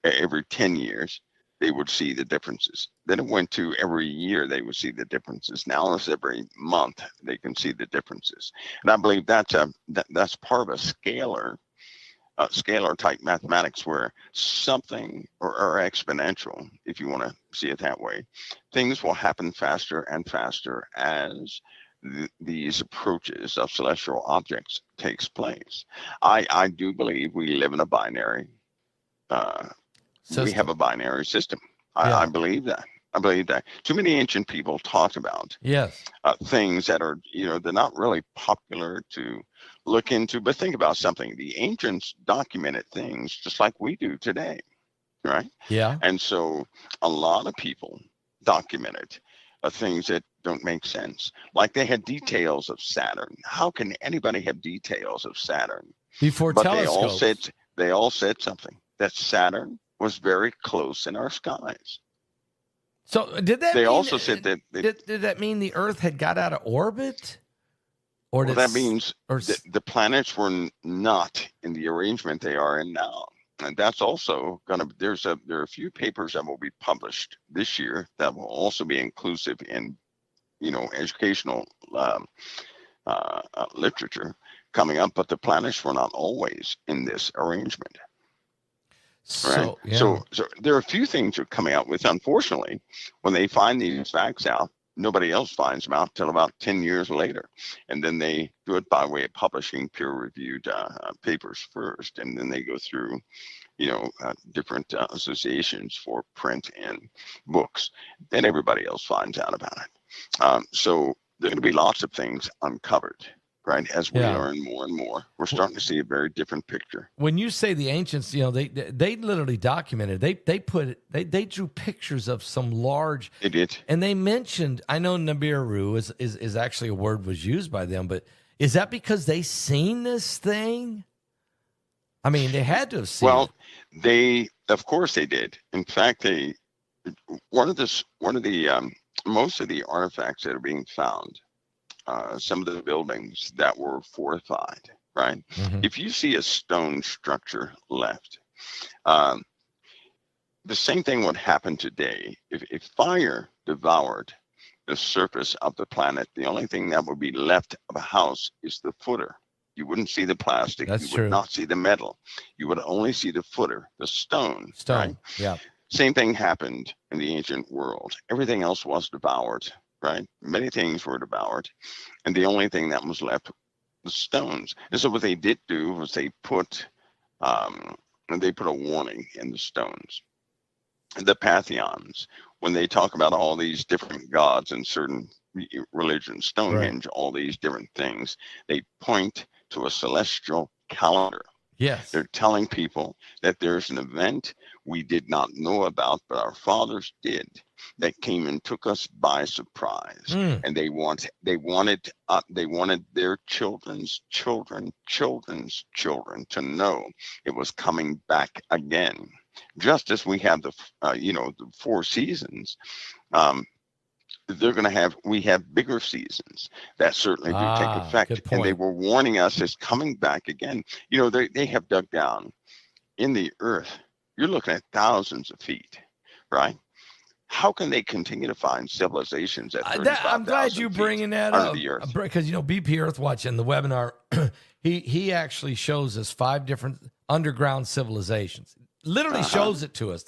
every 10 years they would see the differences. Then it went to every year they would see the differences. Now it's every month they can see the differences. And I believe that's part of a scalar type mathematics where something or exponential, if you want to see it that way, things will happen faster and faster as these approaches of celestial objects takes place. I do believe we live in a binary. We have a binary system. I believe that. I believe that. Too many ancient people talked about things that are, they're not really popular to look into. But think about something. The ancients documented things just like we do today, right? Yeah. And so a lot of people documented things that don't make sense. Like they had details of Saturn. How can anybody have details of Saturn? Before telescopes. They all said something, that Saturn was very close in our skies. So did that they mean, also said that did that mean the Earth had got out of orbit? Or that means the planets were not in the arrangement they are in now. And that's also going to, there are a few papers that will be published this year that will also be inclusive in, educational literature coming up, but the planets were not always in this arrangement. Right? So there are a few things that are coming out with, unfortunately, when they find these facts out, nobody else finds them out till about 10 years later. And then they do it by way of publishing peer-reviewed papers first, and then they go through, different associations for print and books. Then everybody else finds out about it. So there are going to be lots of things uncovered. Right, as we learn more and more, we're starting to see a very different picture. When you say the ancients, they literally documented. They drew pictures of some large. They did, and they mentioned. I know Nibiru is actually a word was used by them, but is that because they seen this thing? I mean, they had to have seen. Well, of course they did. In fact, one of the most of the artifacts that are being found. Some of the buildings that were fortified, right? Mm-hmm. If you see a stone structure left, the same thing would happen today. If fire devoured the surface of the planet, the only thing that would be left of a house is the footer. You wouldn't see the plastic. That's you would not see the metal. You would only see the footer, the stone. Right? Yeah. Same thing happened in the ancient world. Everything else was devoured. Right, many things were devoured, and the only thing that was left was stones. And so what they did do was they put a warning in the stones. The pantheons, when they talk about all these different gods in certain religions, Stonehenge, all these different things, they point to a celestial calendar. Yes. They're telling people that there's an event we did not know about, but our fathers did, that came and took us by surprise. And they wanted their children's children to know it was coming back again. Just as we have the four seasons, we have bigger seasons that certainly do take effect, and they were warning us it's coming back again. They have dug down in the earth. You're looking at thousands of feet, right? How can they continue to find civilizations at 35,000 I'm glad you're bringing that up, because BP Earthwatch in the webinar, he actually shows us 5 different underground civilizations. Literally shows it to us.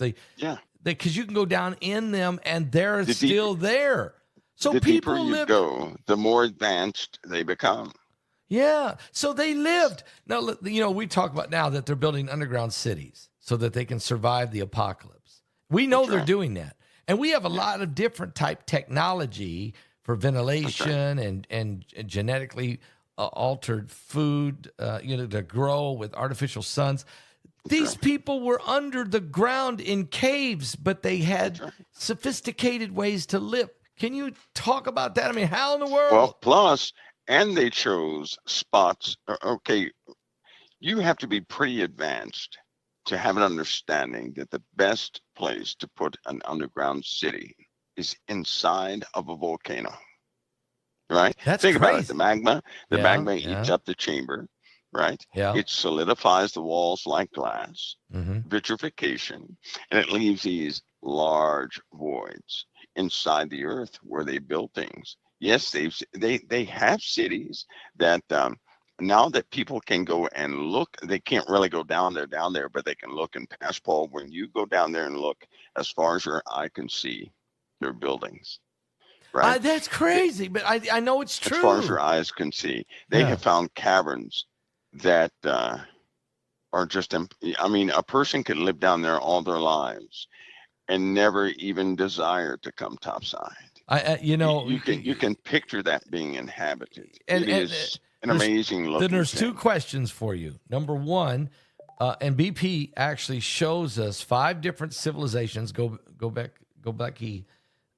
Because you can go down in them and they're still there. So the people deeper you go, the more advanced they become. Yeah. So they lived. Now, we talk about now that they're building underground cities so that they can survive the apocalypse. We know they're doing that. And we have a lot of different type technology for ventilation and genetically altered food, to grow with artificial suns. These people were under the ground in caves, but they had sophisticated ways to live. Can you talk about that? I mean, how in the world? Well, plus, and they chose spots. Okay, you have to be pretty advanced to have an understanding that the best place to put an underground city is inside of a volcano. Right? That's Think crazy. about it. The magma eats up the chamber. right? Yeah. It solidifies the walls like glass, Mm-hmm. vitrification, and it leaves these large voids inside the earth where they build things. Yes, they have cities that now that people can go and look, they can't really go down there, but they can look and pass. Paul, when you go down there and look, as far as your eye can see, there are buildings, right? That's crazy, but I know it's As far as your true. eyes can see, they Yeah. have found caverns that are just, I mean, a person could live down there all their lives and never even desire to come topside. You know, You can picture that being inhabited. and It is an there's amazing then looking there's two thing. questions for you. Number one, and BP actually shows us 5 different civilizations. Go back,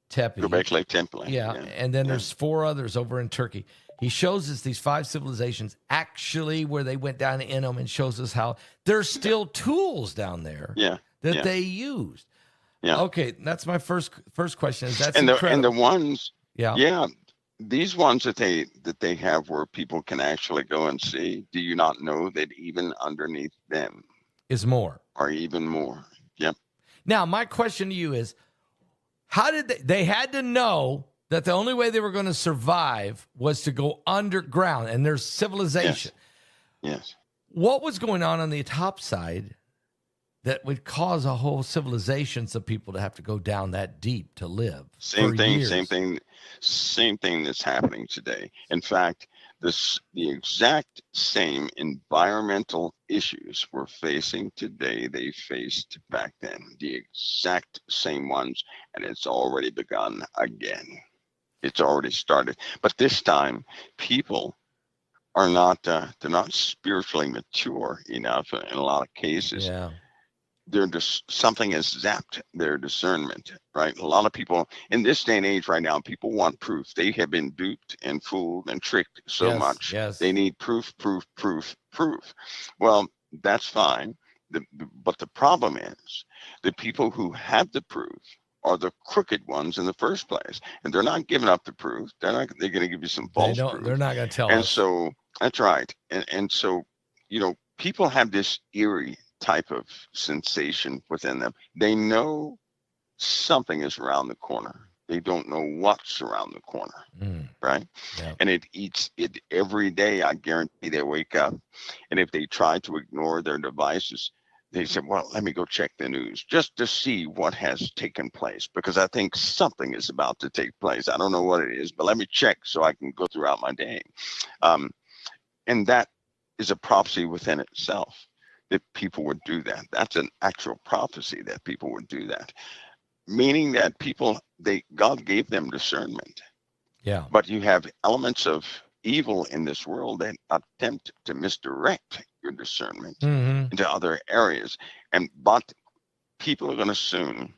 Tepe. Göbekli Tepe. Yeah, and then there's 4 others over in Turkey. He shows us these 5 civilizations actually where they went down in them, and shows us how there's still tools down there that they used. Yeah. Okay, that's my first question. Is that's and incredible. the ones, yeah, these ones that they have where people can actually go and see. Do you not know that even underneath them is more. are even more? Yep. Now, my question to you is, how did they had to know that the only way they were going to survive was to go underground, and there's civilization. Yes. What was going on the top side that would cause a whole civilizations of people to have to go down that deep to live? Same thing Years? that's happening today. In fact, the exact same environmental issues we're facing today, they faced back then. The exact same ones, and it's already begun again. It's already started. But this time, people are not they're not spiritually mature enough in a lot of cases. Yeah. They're just, something has zapped their discernment, right? A lot of people in this day and age right now, people want proof. They have been duped and fooled and tricked so much. Yes. They need proof. Well, that's fine. But the problem is the people who have the proof are the crooked ones in the first place, and they're not giving up the proof. They're going to give you some false proof. They're not going to tell us. And so that's right. And so, people have this eerie type of sensation within them. They know something is around the corner. They don't know what's around the corner, right? Yeah. And it eats it every day. I guarantee they wake up, and if they try to ignore their devices, they say, well, let me go check the news just to see what has taken place, because I think something is about to take place. I don't know what it is, but let me check so I can go throughout my day. And that is a prophecy within itself, that people would do that. That's an actual prophecy that people would do that, meaning that God gave them discernment. Yeah. But you have elements of evil in this world that attempt to misdirect your discernment into other areas. But people are going to soon,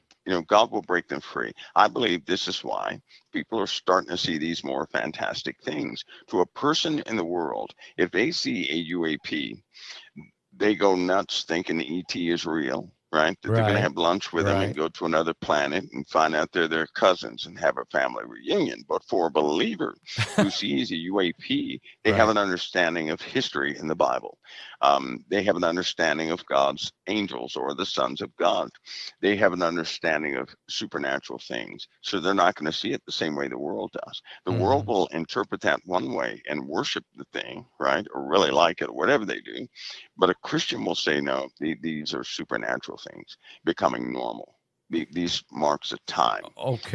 God will break them free. I believe this is why people are starting to see these more fantastic things. To a person in the world, if they see a UAP, they go nuts thinking ET is real, right? That they're going to have lunch with them and go to another planet and find out they're their cousins and have a family reunion. But for a believer who sees a UAP, they have an understanding of history in the Bible. They have an understanding of God's angels or the sons of God. They have an understanding of supernatural things. So they're not going to see it the same way the world does. The world will interpret that one way and worship the thing, right? Or really like it, or whatever they do. But a Christian will say, no, these are supernatural things becoming normal. These marks a time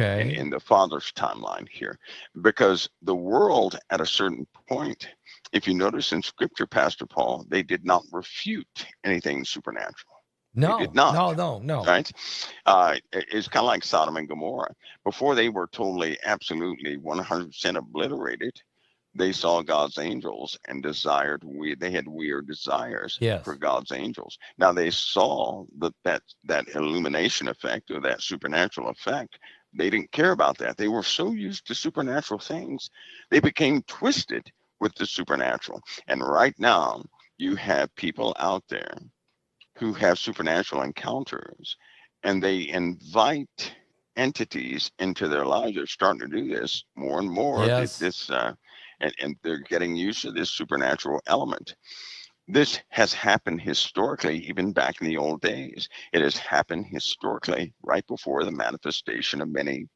in the Father's timeline here, because the world at a certain point, if you notice in Scripture, Pastor Paul, they did not refute anything supernatural. No, they did not. No. Right? It's kind of like Sodom and Gomorrah. Before they were totally, absolutely, 100% obliterated, they saw God's angels and they had weird desires for God's angels. Now they saw that illumination effect, or that supernatural effect. They didn't care about that. They were so used to supernatural things, they became twisted with the supernatural. And right now, you have people out there who have supernatural encounters, and they invite entities into their lives. They're starting to do this more and more. And they're getting used to this supernatural element. This has happened historically, even back in the old days. It has happened historically right before the manifestation of many,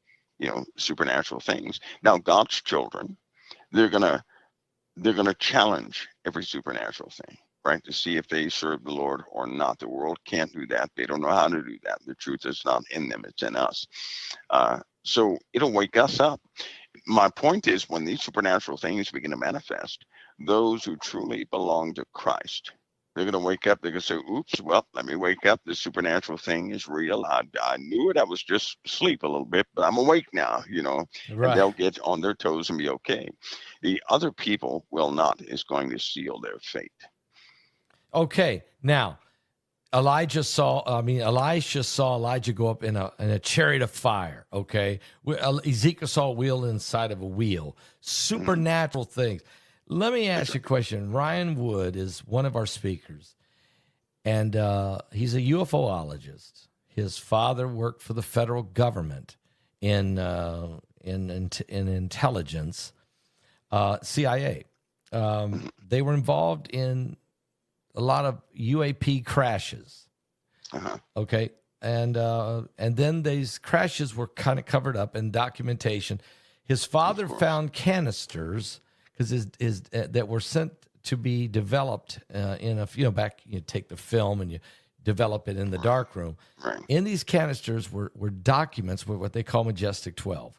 supernatural things. Now, God's children, they're gonna they're gonna challenge every supernatural thing, right, to see if they serve the Lord or not. The world can't do that. They don't know how to do that. The truth is not in them; it's in us. So it'll wake us up. My point is, when these supernatural things begin to manifest, those who truly belong to Christ, they're going to wake up. They're going to say, oops, well, let me wake up. This supernatural thing is real. I knew it. I was just asleep a little bit, but I'm awake now, and Right. they'll get on their toes and be okay. The other people will not, is going to seal their fate. Okay. Now, Elisha saw Elijah go up in a chariot of fire. Okay. Ezekiel saw a wheel inside of a wheel. Supernatural things. Let me ask you a question. Ryan Wood is one of our speakers, and he's a UFOologist. His father worked for the federal government in intelligence, CIA. They were involved in a lot of UAP crashes. Okay. And then these crashes were kind of covered up in documentation. His father found canisters because that were sent to be developed take the film and you develop it in the dark room. Right. In these canisters were documents, what they call Majestic 12.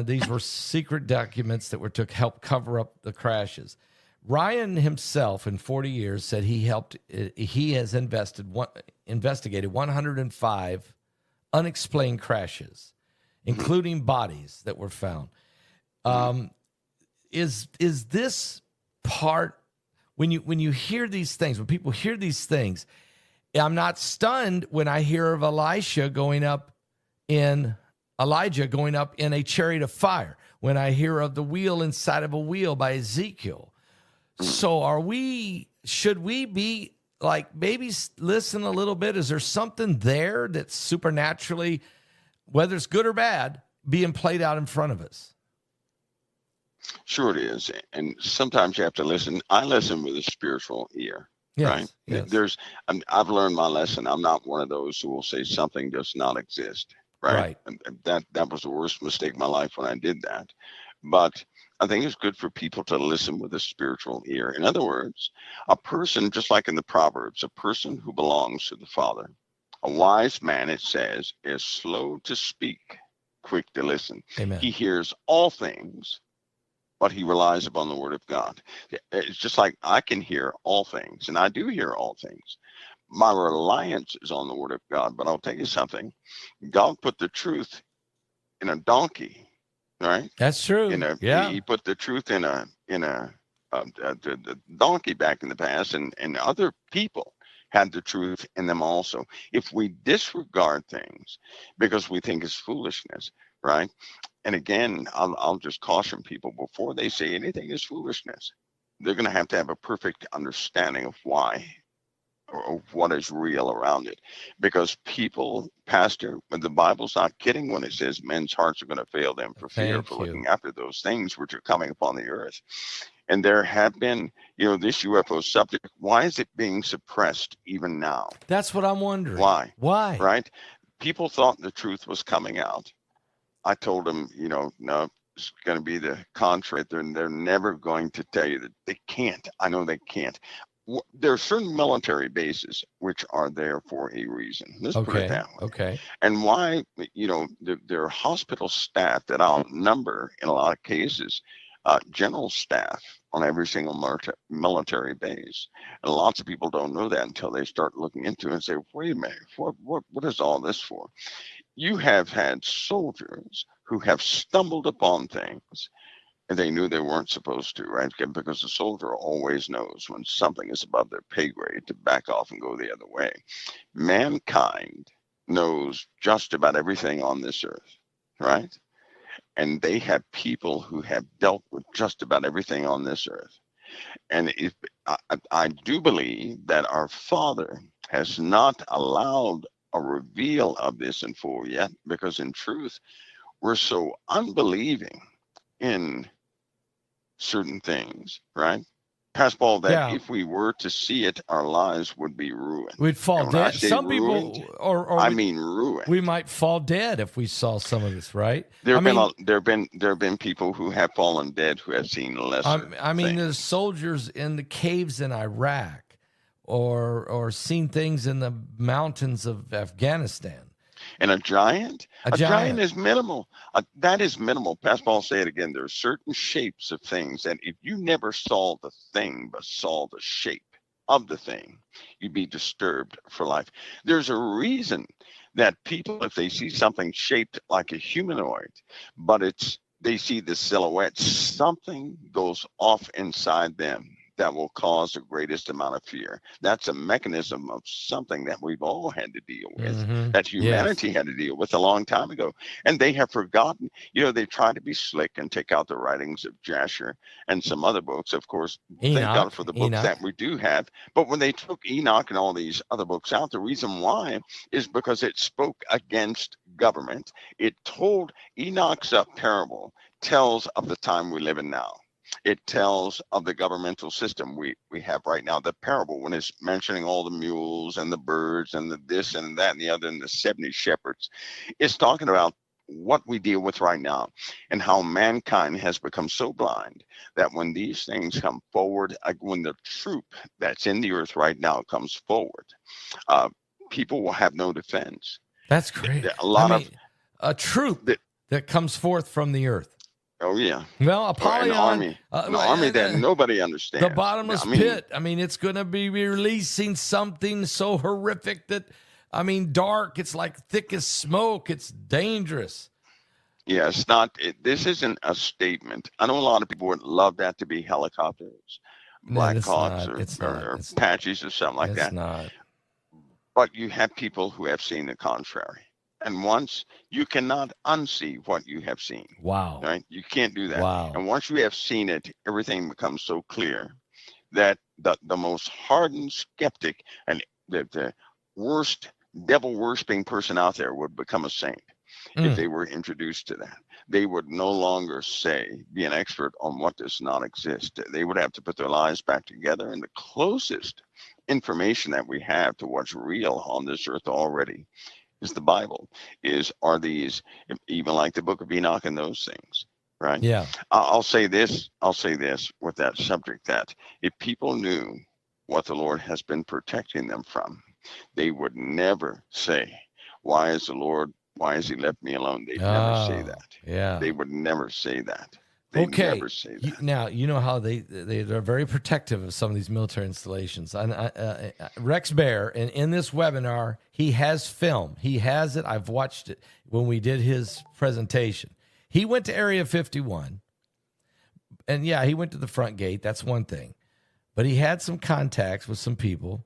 These were secret documents that were to help cover up the crashes. Ryan himself, in 40 years, said he has investigated 105 unexplained crashes, including bodies that were found. Is this part, when you hear these things, when people hear these things, I'm not stunned when I hear of Elijah going up in a chariot of fire, when I hear of the wheel inside of a wheel by Ezekiel. So should we be like, maybe listen a little bit? Is there something there that's supernaturally, whether it's good or bad, being played out in front of us? Sure it is. And sometimes you have to listen. I listen with a spiritual ear, right? Yes. I've learned my lesson. I'm not one of those who will say something does not exist, right? And that was the worst mistake of my life when I did that. But I think it's good for people to listen with a spiritual ear. In other words, a person, just like in the Proverbs, a person who belongs to the Father, a wise man, it says, is slow to speak, quick to listen. Amen. He hears all things, but he relies upon the word of God. It's just like I can hear all things, and I do hear all things. My reliance is on the word of God, but I'll tell you something. God put the truth in a donkey, right? That's true. He put the truth in the donkey back in the past, and other people had the truth in them also. If we disregard things because we think it's foolishness, right? And again, I'll just caution people before they say anything is foolishness. They're going to have a perfect understanding of why or what is real around it. Because people, Pastor, the Bible's not kidding when it says men's hearts are going to fail them for fear, for looking after those things which are coming upon the earth. And there have been, this UFO subject, why is it being suppressed even now? That's what I'm wondering. Why? Why? Right? People thought the truth was coming out. I told them, no, it's going to be the contrary. They're never going to tell you that. They can't. I know they can't. There are certain military bases which are there for a reason. Let's put it that way. Okay. And why, there are hospital staff that outnumber, in a lot of cases, general staff on every single military base. And lots of people don't know that until they start looking into it and say, wait a minute, what is all this for? You have had soldiers who have stumbled upon things and they knew they weren't supposed to, right? Because the soldier always knows when something is above their pay grade to back off and go the other way. Mankind knows just about everything on this earth, right? And they have people who have dealt with just about everything on this earth. And if I do believe that our Father has not allowed a reveal of this in full yet, because in truth, we're so unbelieving in certain things, right? Pastor Paul, that Yeah. if we were to see it, our lives would be ruined. We'd fall And when I dead. say Some ruined, people, or I we, mean ruined. we might fall dead if we saw some of this, right? There I have been mean, there have been people who have fallen dead who have seen lesser I mean, there's things. soldiers in the caves in Iraq, or seen things in the mountains of Afghanistan. And a giant A giant. is minimal. That is minimal. Pastor Paul, say it again. There are certain shapes of things that if you never saw the thing but saw the shape of the thing, you'd be disturbed for life. There's a reason that people, if they see something shaped like a humanoid, but they see the silhouette, something goes off inside them that will cause the greatest amount of fear. That's a mechanism of something that we've all had to deal with, that Yes. humanity had to deal with a long time ago. And they have forgotten. They try to be slick and take out the writings of Jasher and some other books. Of course, thank God for the books that we do have. But when they took Enoch and all these other books out, the reason why is because it spoke against government. It told Enoch's parable tells of the time we live in now. It tells of the governmental system we have right now. The parable, when it's mentioning all the mules and the birds and the this and that and the other and the 70 shepherds, it's talking about what we deal with right now and how mankind has become so blind that when these things come forward, when the troop that's in the earth right now comes forward, people will have no defense. That's great. A troop that comes forth from the earth. Oh, yeah. Well, Apollyon, an army that nobody understands. The bottomless pit. I mean, it's going to be releasing something so horrific that, dark. It's like thick as smoke. It's dangerous. Yeah, it's not. This isn't a statement. I know a lot of people would love that to be helicopters, Black Hawks, or Apaches or something like that. It's not. But you have people who have seen the contrary. And once you cannot unsee what you have seen. Wow. Right? You can't do that. Wow. And once you have seen it, everything becomes so clear that the most hardened skeptic and the worst devil worshiping person out there would become a saint if they were introduced to that. They would no longer be an expert on what does not exist. They would have to put their lives back together. And the closest information that we have to what's real on this earth already is the Bible. Are these even like the book of Enoch and those things, right? Yeah. I'll say this with that subject, that if people knew what the Lord has been protecting them from, they would never say, why has he left me alone? They'd never say that. Yeah. They would never say that. They never say that. Now, you know how they're very protective of some of these military installations. Rex Bear, and in this webinar, he has film. He has it. I've watched it when we did his presentation. He went to Area 51, and yeah, he went to the front gate. That's one thing. But he had some contacts with some people,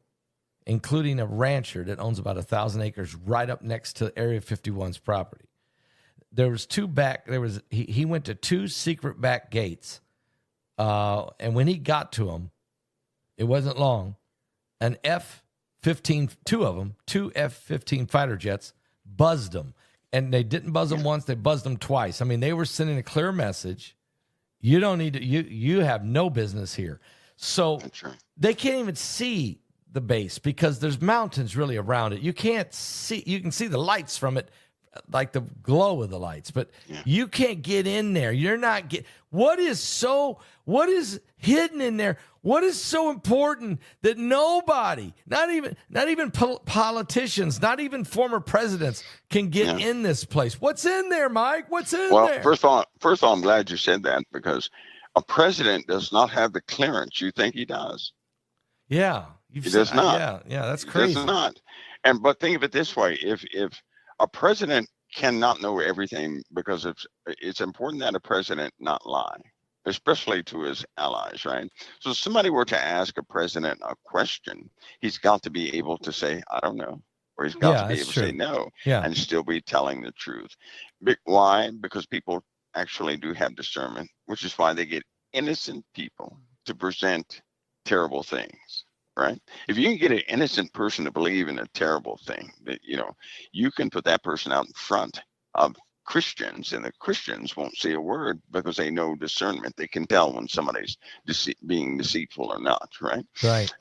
including a rancher that owns about 1,000 acres right up next to Area 51's property. He went to two secret back gates. And when he got to them, it wasn't long. An F-15, two F-15 fighter jets buzzed them. And they didn't buzz them once, they buzzed them twice. They were sending a clear message. You don't need to, you have no business here. So they can't even see the base because there's mountains really around it. You can't see, you can see the lights from it, like the glow of the lights, but you can't get in there. You're not what is hidden in there? What is so important that nobody, not even politicians, not even former presidents can get in this place? What's in there, Mike? What's in there? Well, first of all, I'm glad you said that, because a president does not have the clearance you think he does. Yeah. He does not. Yeah, that's crazy. He does not. But think of it this way. If a president cannot know everything, because it's important that a president not lie, especially to his allies, right? So if somebody were to ask a president a question, he's got to be able to say, I don't know, or he's got to be able to say no and still be telling the truth. Why? Because people actually do have discernment, which is why they get innocent people to present terrible things. Right? If you can get an innocent person to believe in a terrible thing, that you can put that person out in front of Christians, and the Christians won't say a word because they know discernment. They can tell when somebody's being deceitful or not, right? Right.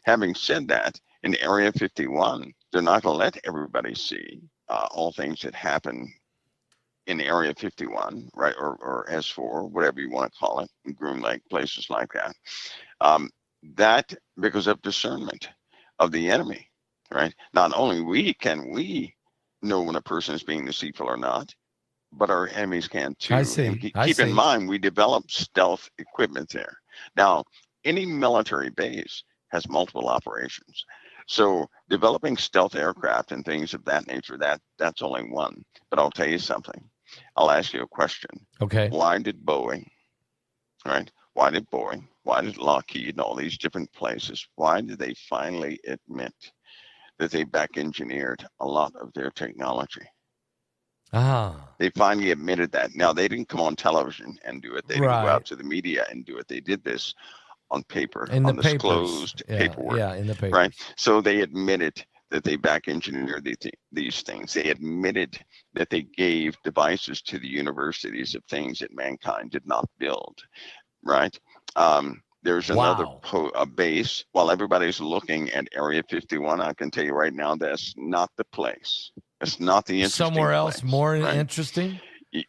Having said that, in Area 51, they're not going to let everybody see all things that happen in Area 51, right, or S4, whatever you want to call it, Groom Lake, places like that. That because of discernment of the enemy, right? Not only can we know when a person is being deceitful or not, but our enemies can too. I see. And keep in mind, we develop stealth equipment there. Now, any military base has multiple operations. So developing stealth aircraft and things of that nature, that's only one. But I'll tell you something. I'll ask you a question. Okay. Why did Boeing, right? Why did Boeing, why did Lockheed and all these different places, why did they finally admit that they back engineered a lot of their technology? They finally admitted that. Now, they didn't come on television and do it. They didn't go out to the media and do it. They did this on paper, on disclosed paperwork. Yeah, in the papers. Right? So they admitted that they back engineered these things. They admitted that they gave devices to the universities of things that mankind did not build. Right? There's another base. While everybody's looking at Area 51, I can tell you right now that's not the place. It's not the interesting somewhere else place, more right? interesting.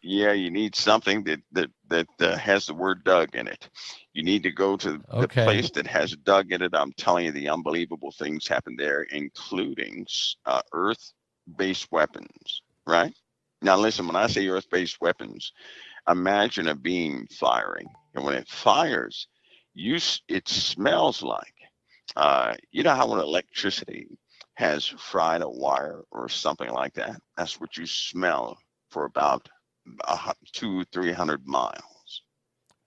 Yeah, you need something that has the word Doug in it. You need to go to the place that has Doug in it. I'm telling you, the unbelievable things happen there, including Earth-based weapons. Right? Now, listen. When I say Earth-based weapons, imagine a beam firing, and when it fires, it smells like, you know how when electricity has fried a wire or something like that, that's what you smell for about 200-300 miles.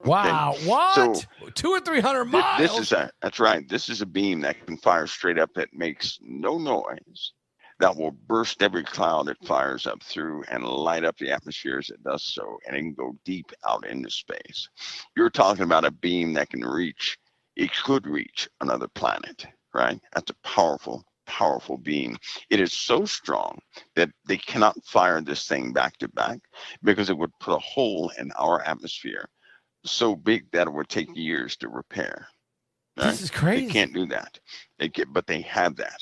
Okay? Wow, what? So 200 or 300 miles? That's right. This is a beam that can fire straight up that makes no noise, that will burst every cloud it fires up through and light up the atmosphere as it does so, and it can go deep out into space. You're talking about a beam that can reach, it could reach another planet, right? That's a powerful beam. It is so strong that they cannot fire this thing back to back because it would put a hole in our atmosphere so big that it would take years to repair. Right? This is crazy. They can't do that. But they have that.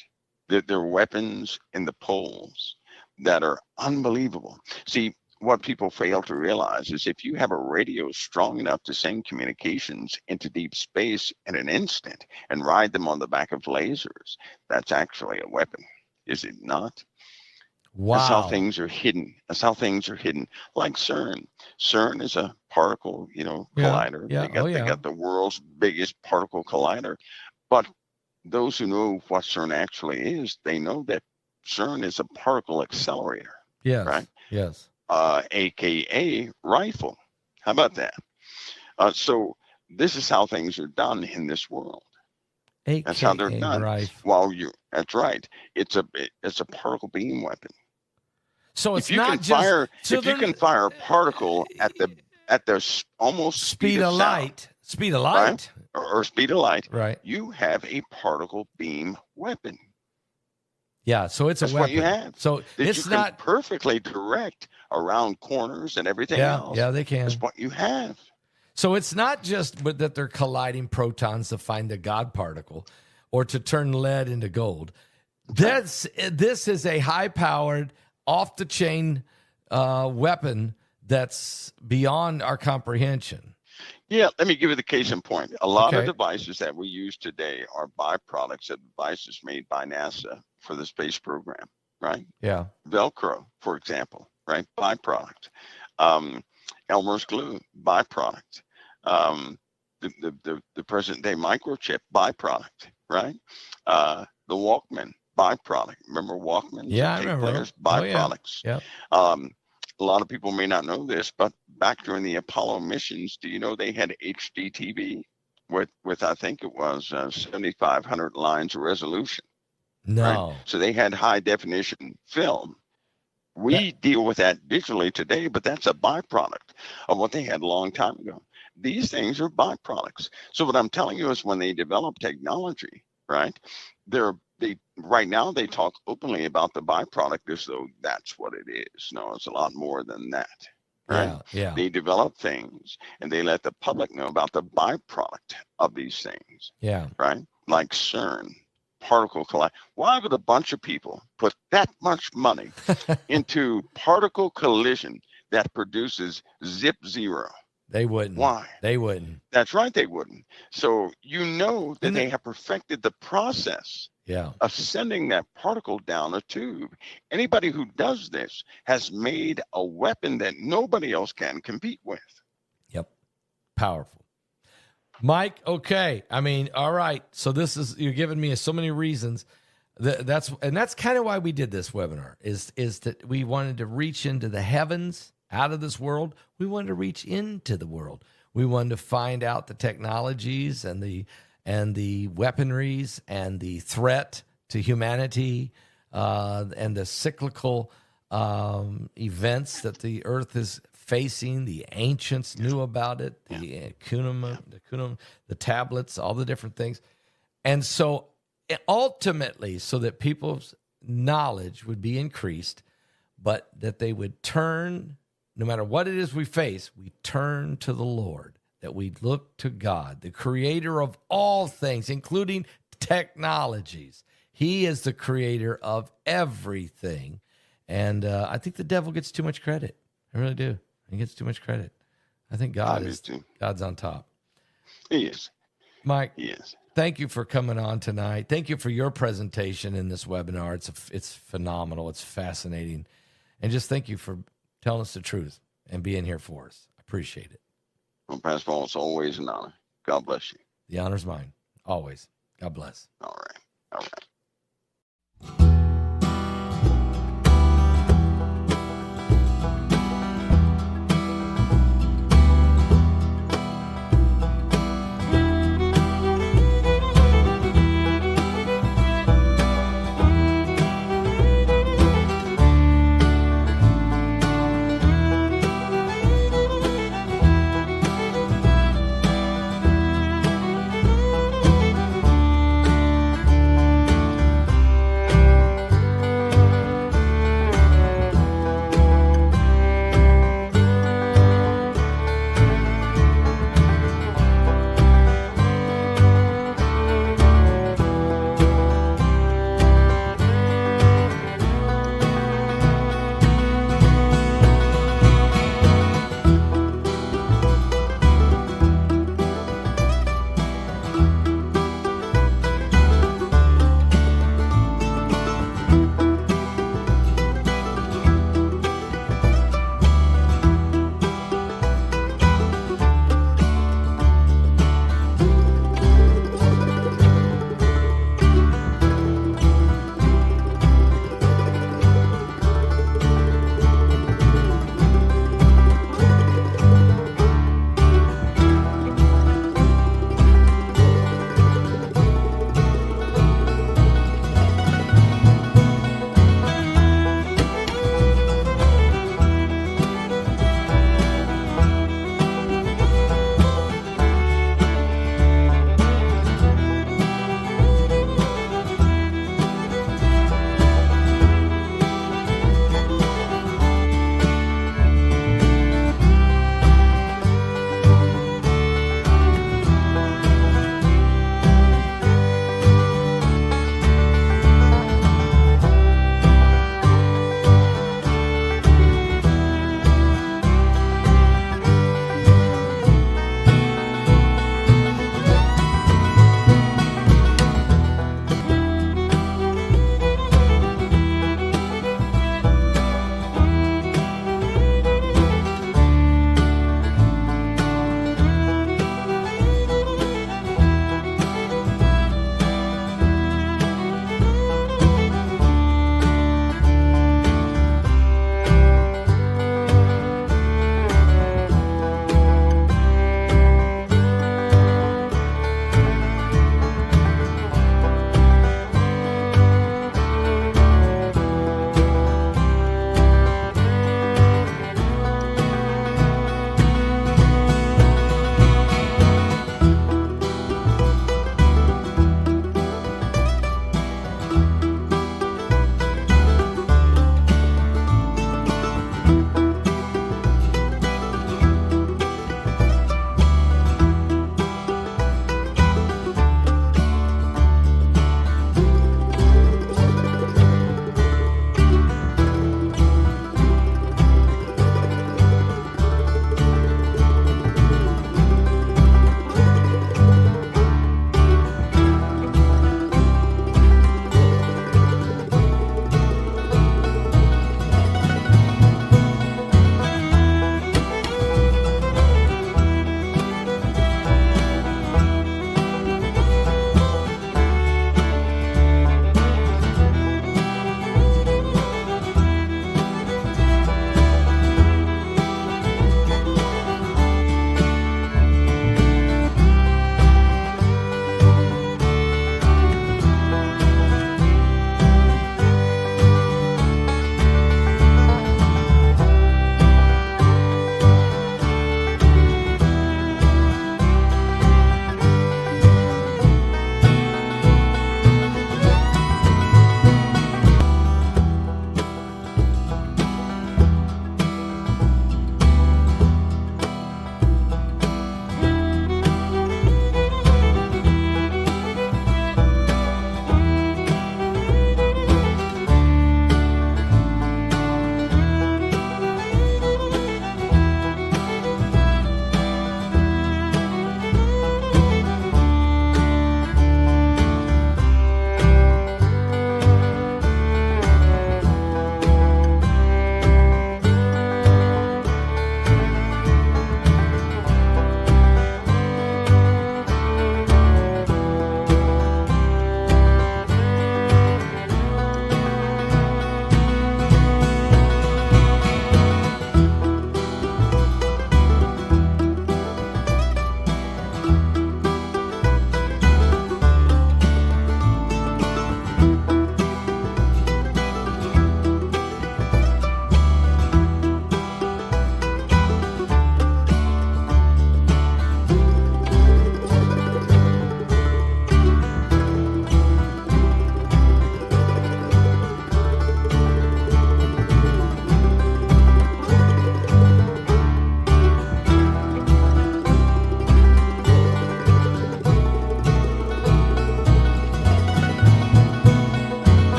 There are weapons in the poles that are unbelievable. See, what people fail to realize is if you have a radio strong enough to send communications into deep space in an instant and ride them on the back of lasers, that's actually a weapon, is it not? Wow. That's how things are hidden. Like CERN. CERN is a particle, collider. Yeah. They got the world's biggest particle collider. But those who know what CERN actually is, they know that CERN is a particle accelerator. Yes. Right? Yes. AKA rifle. How about that? So this is how things are done in this world. That's how they're done. Rifle. That's right. It's a particle beam weapon. So it's if you not can just fire, so if you can fire a particle at the almost speed of light, right? or speed of light, right? You have a particle beam weapon. Yeah, so it's That's a weapon. What you have. So that it's you not can perfectly direct around corners and everything else. Yeah, they can. That's what you have. So it's not just that they're colliding protons to find the God particle or to turn lead into gold. This is a high-powered, off-the-chain weapon that's beyond our comprehension. Yeah, let me give you the case in point. A lot of devices that we use today are byproducts of devices made by NASA for the space program, right? Yeah. Velcro, for example, right? Byproduct. Elmer's glue, byproduct. The present day microchip, byproduct, right? The Walkman, byproduct. Remember Walkmans? Yeah, I remember. Players, byproducts. Oh, yeah. A lot of people may not know this, but back during the Apollo missions, do you know they had HD TV with I think it was 7,500 lines of resolution? No. Right? So they had high definition film. We deal with that digitally today, but that's a byproduct of what they had a long time ago. These things are byproducts. So what I'm telling you is when they develop technology, right, they're they right now they talk openly about the byproduct as though that's what it is. No, it's a lot more than that. Right? Yeah, yeah, They develop things and they let the public know about the byproduct of these things. yeah. Right? Like CERN, particle collision. Why would a bunch of people put that much money into particle collision that produces zip zero? They wouldn't. Why? They wouldn't. That's right, they wouldn't. So you know that And they have perfected the process yeah, of sending that particle down a tube. Anybody who does this has made a weapon that nobody else can compete with. yep. Powerful. Mike, okay. I mean, all right. So this is, you're giving me so many reasons. That's kind of why we did this webinar is that we wanted to reach into the heavens, out of this world. We wanted to reach into the world. We wanted to find out the technologies and the weaponries and the threat to humanity, and the cyclical events that the earth is facing. The ancients knew about it, the the tablets, all the different things. And so ultimately, so that people's knowledge would be increased, but that they would turn, no matter what it is we face, we turn to the Lord, that we look to God, the creator of all things, including technologies. He is the creator of everything. And I think the devil gets too much credit. I really do. He gets too much credit. I think God's on top. He is. Mike, He is. thank you for coming on tonight. Thank you for your presentation in this webinar. It's phenomenal. It's fascinating. And just thank you for telling us the truth and being here for us. I appreciate it. Well, Pastor Paul, it's always an honor. God bless you. The honor's mine. Always. God bless. All right. All right.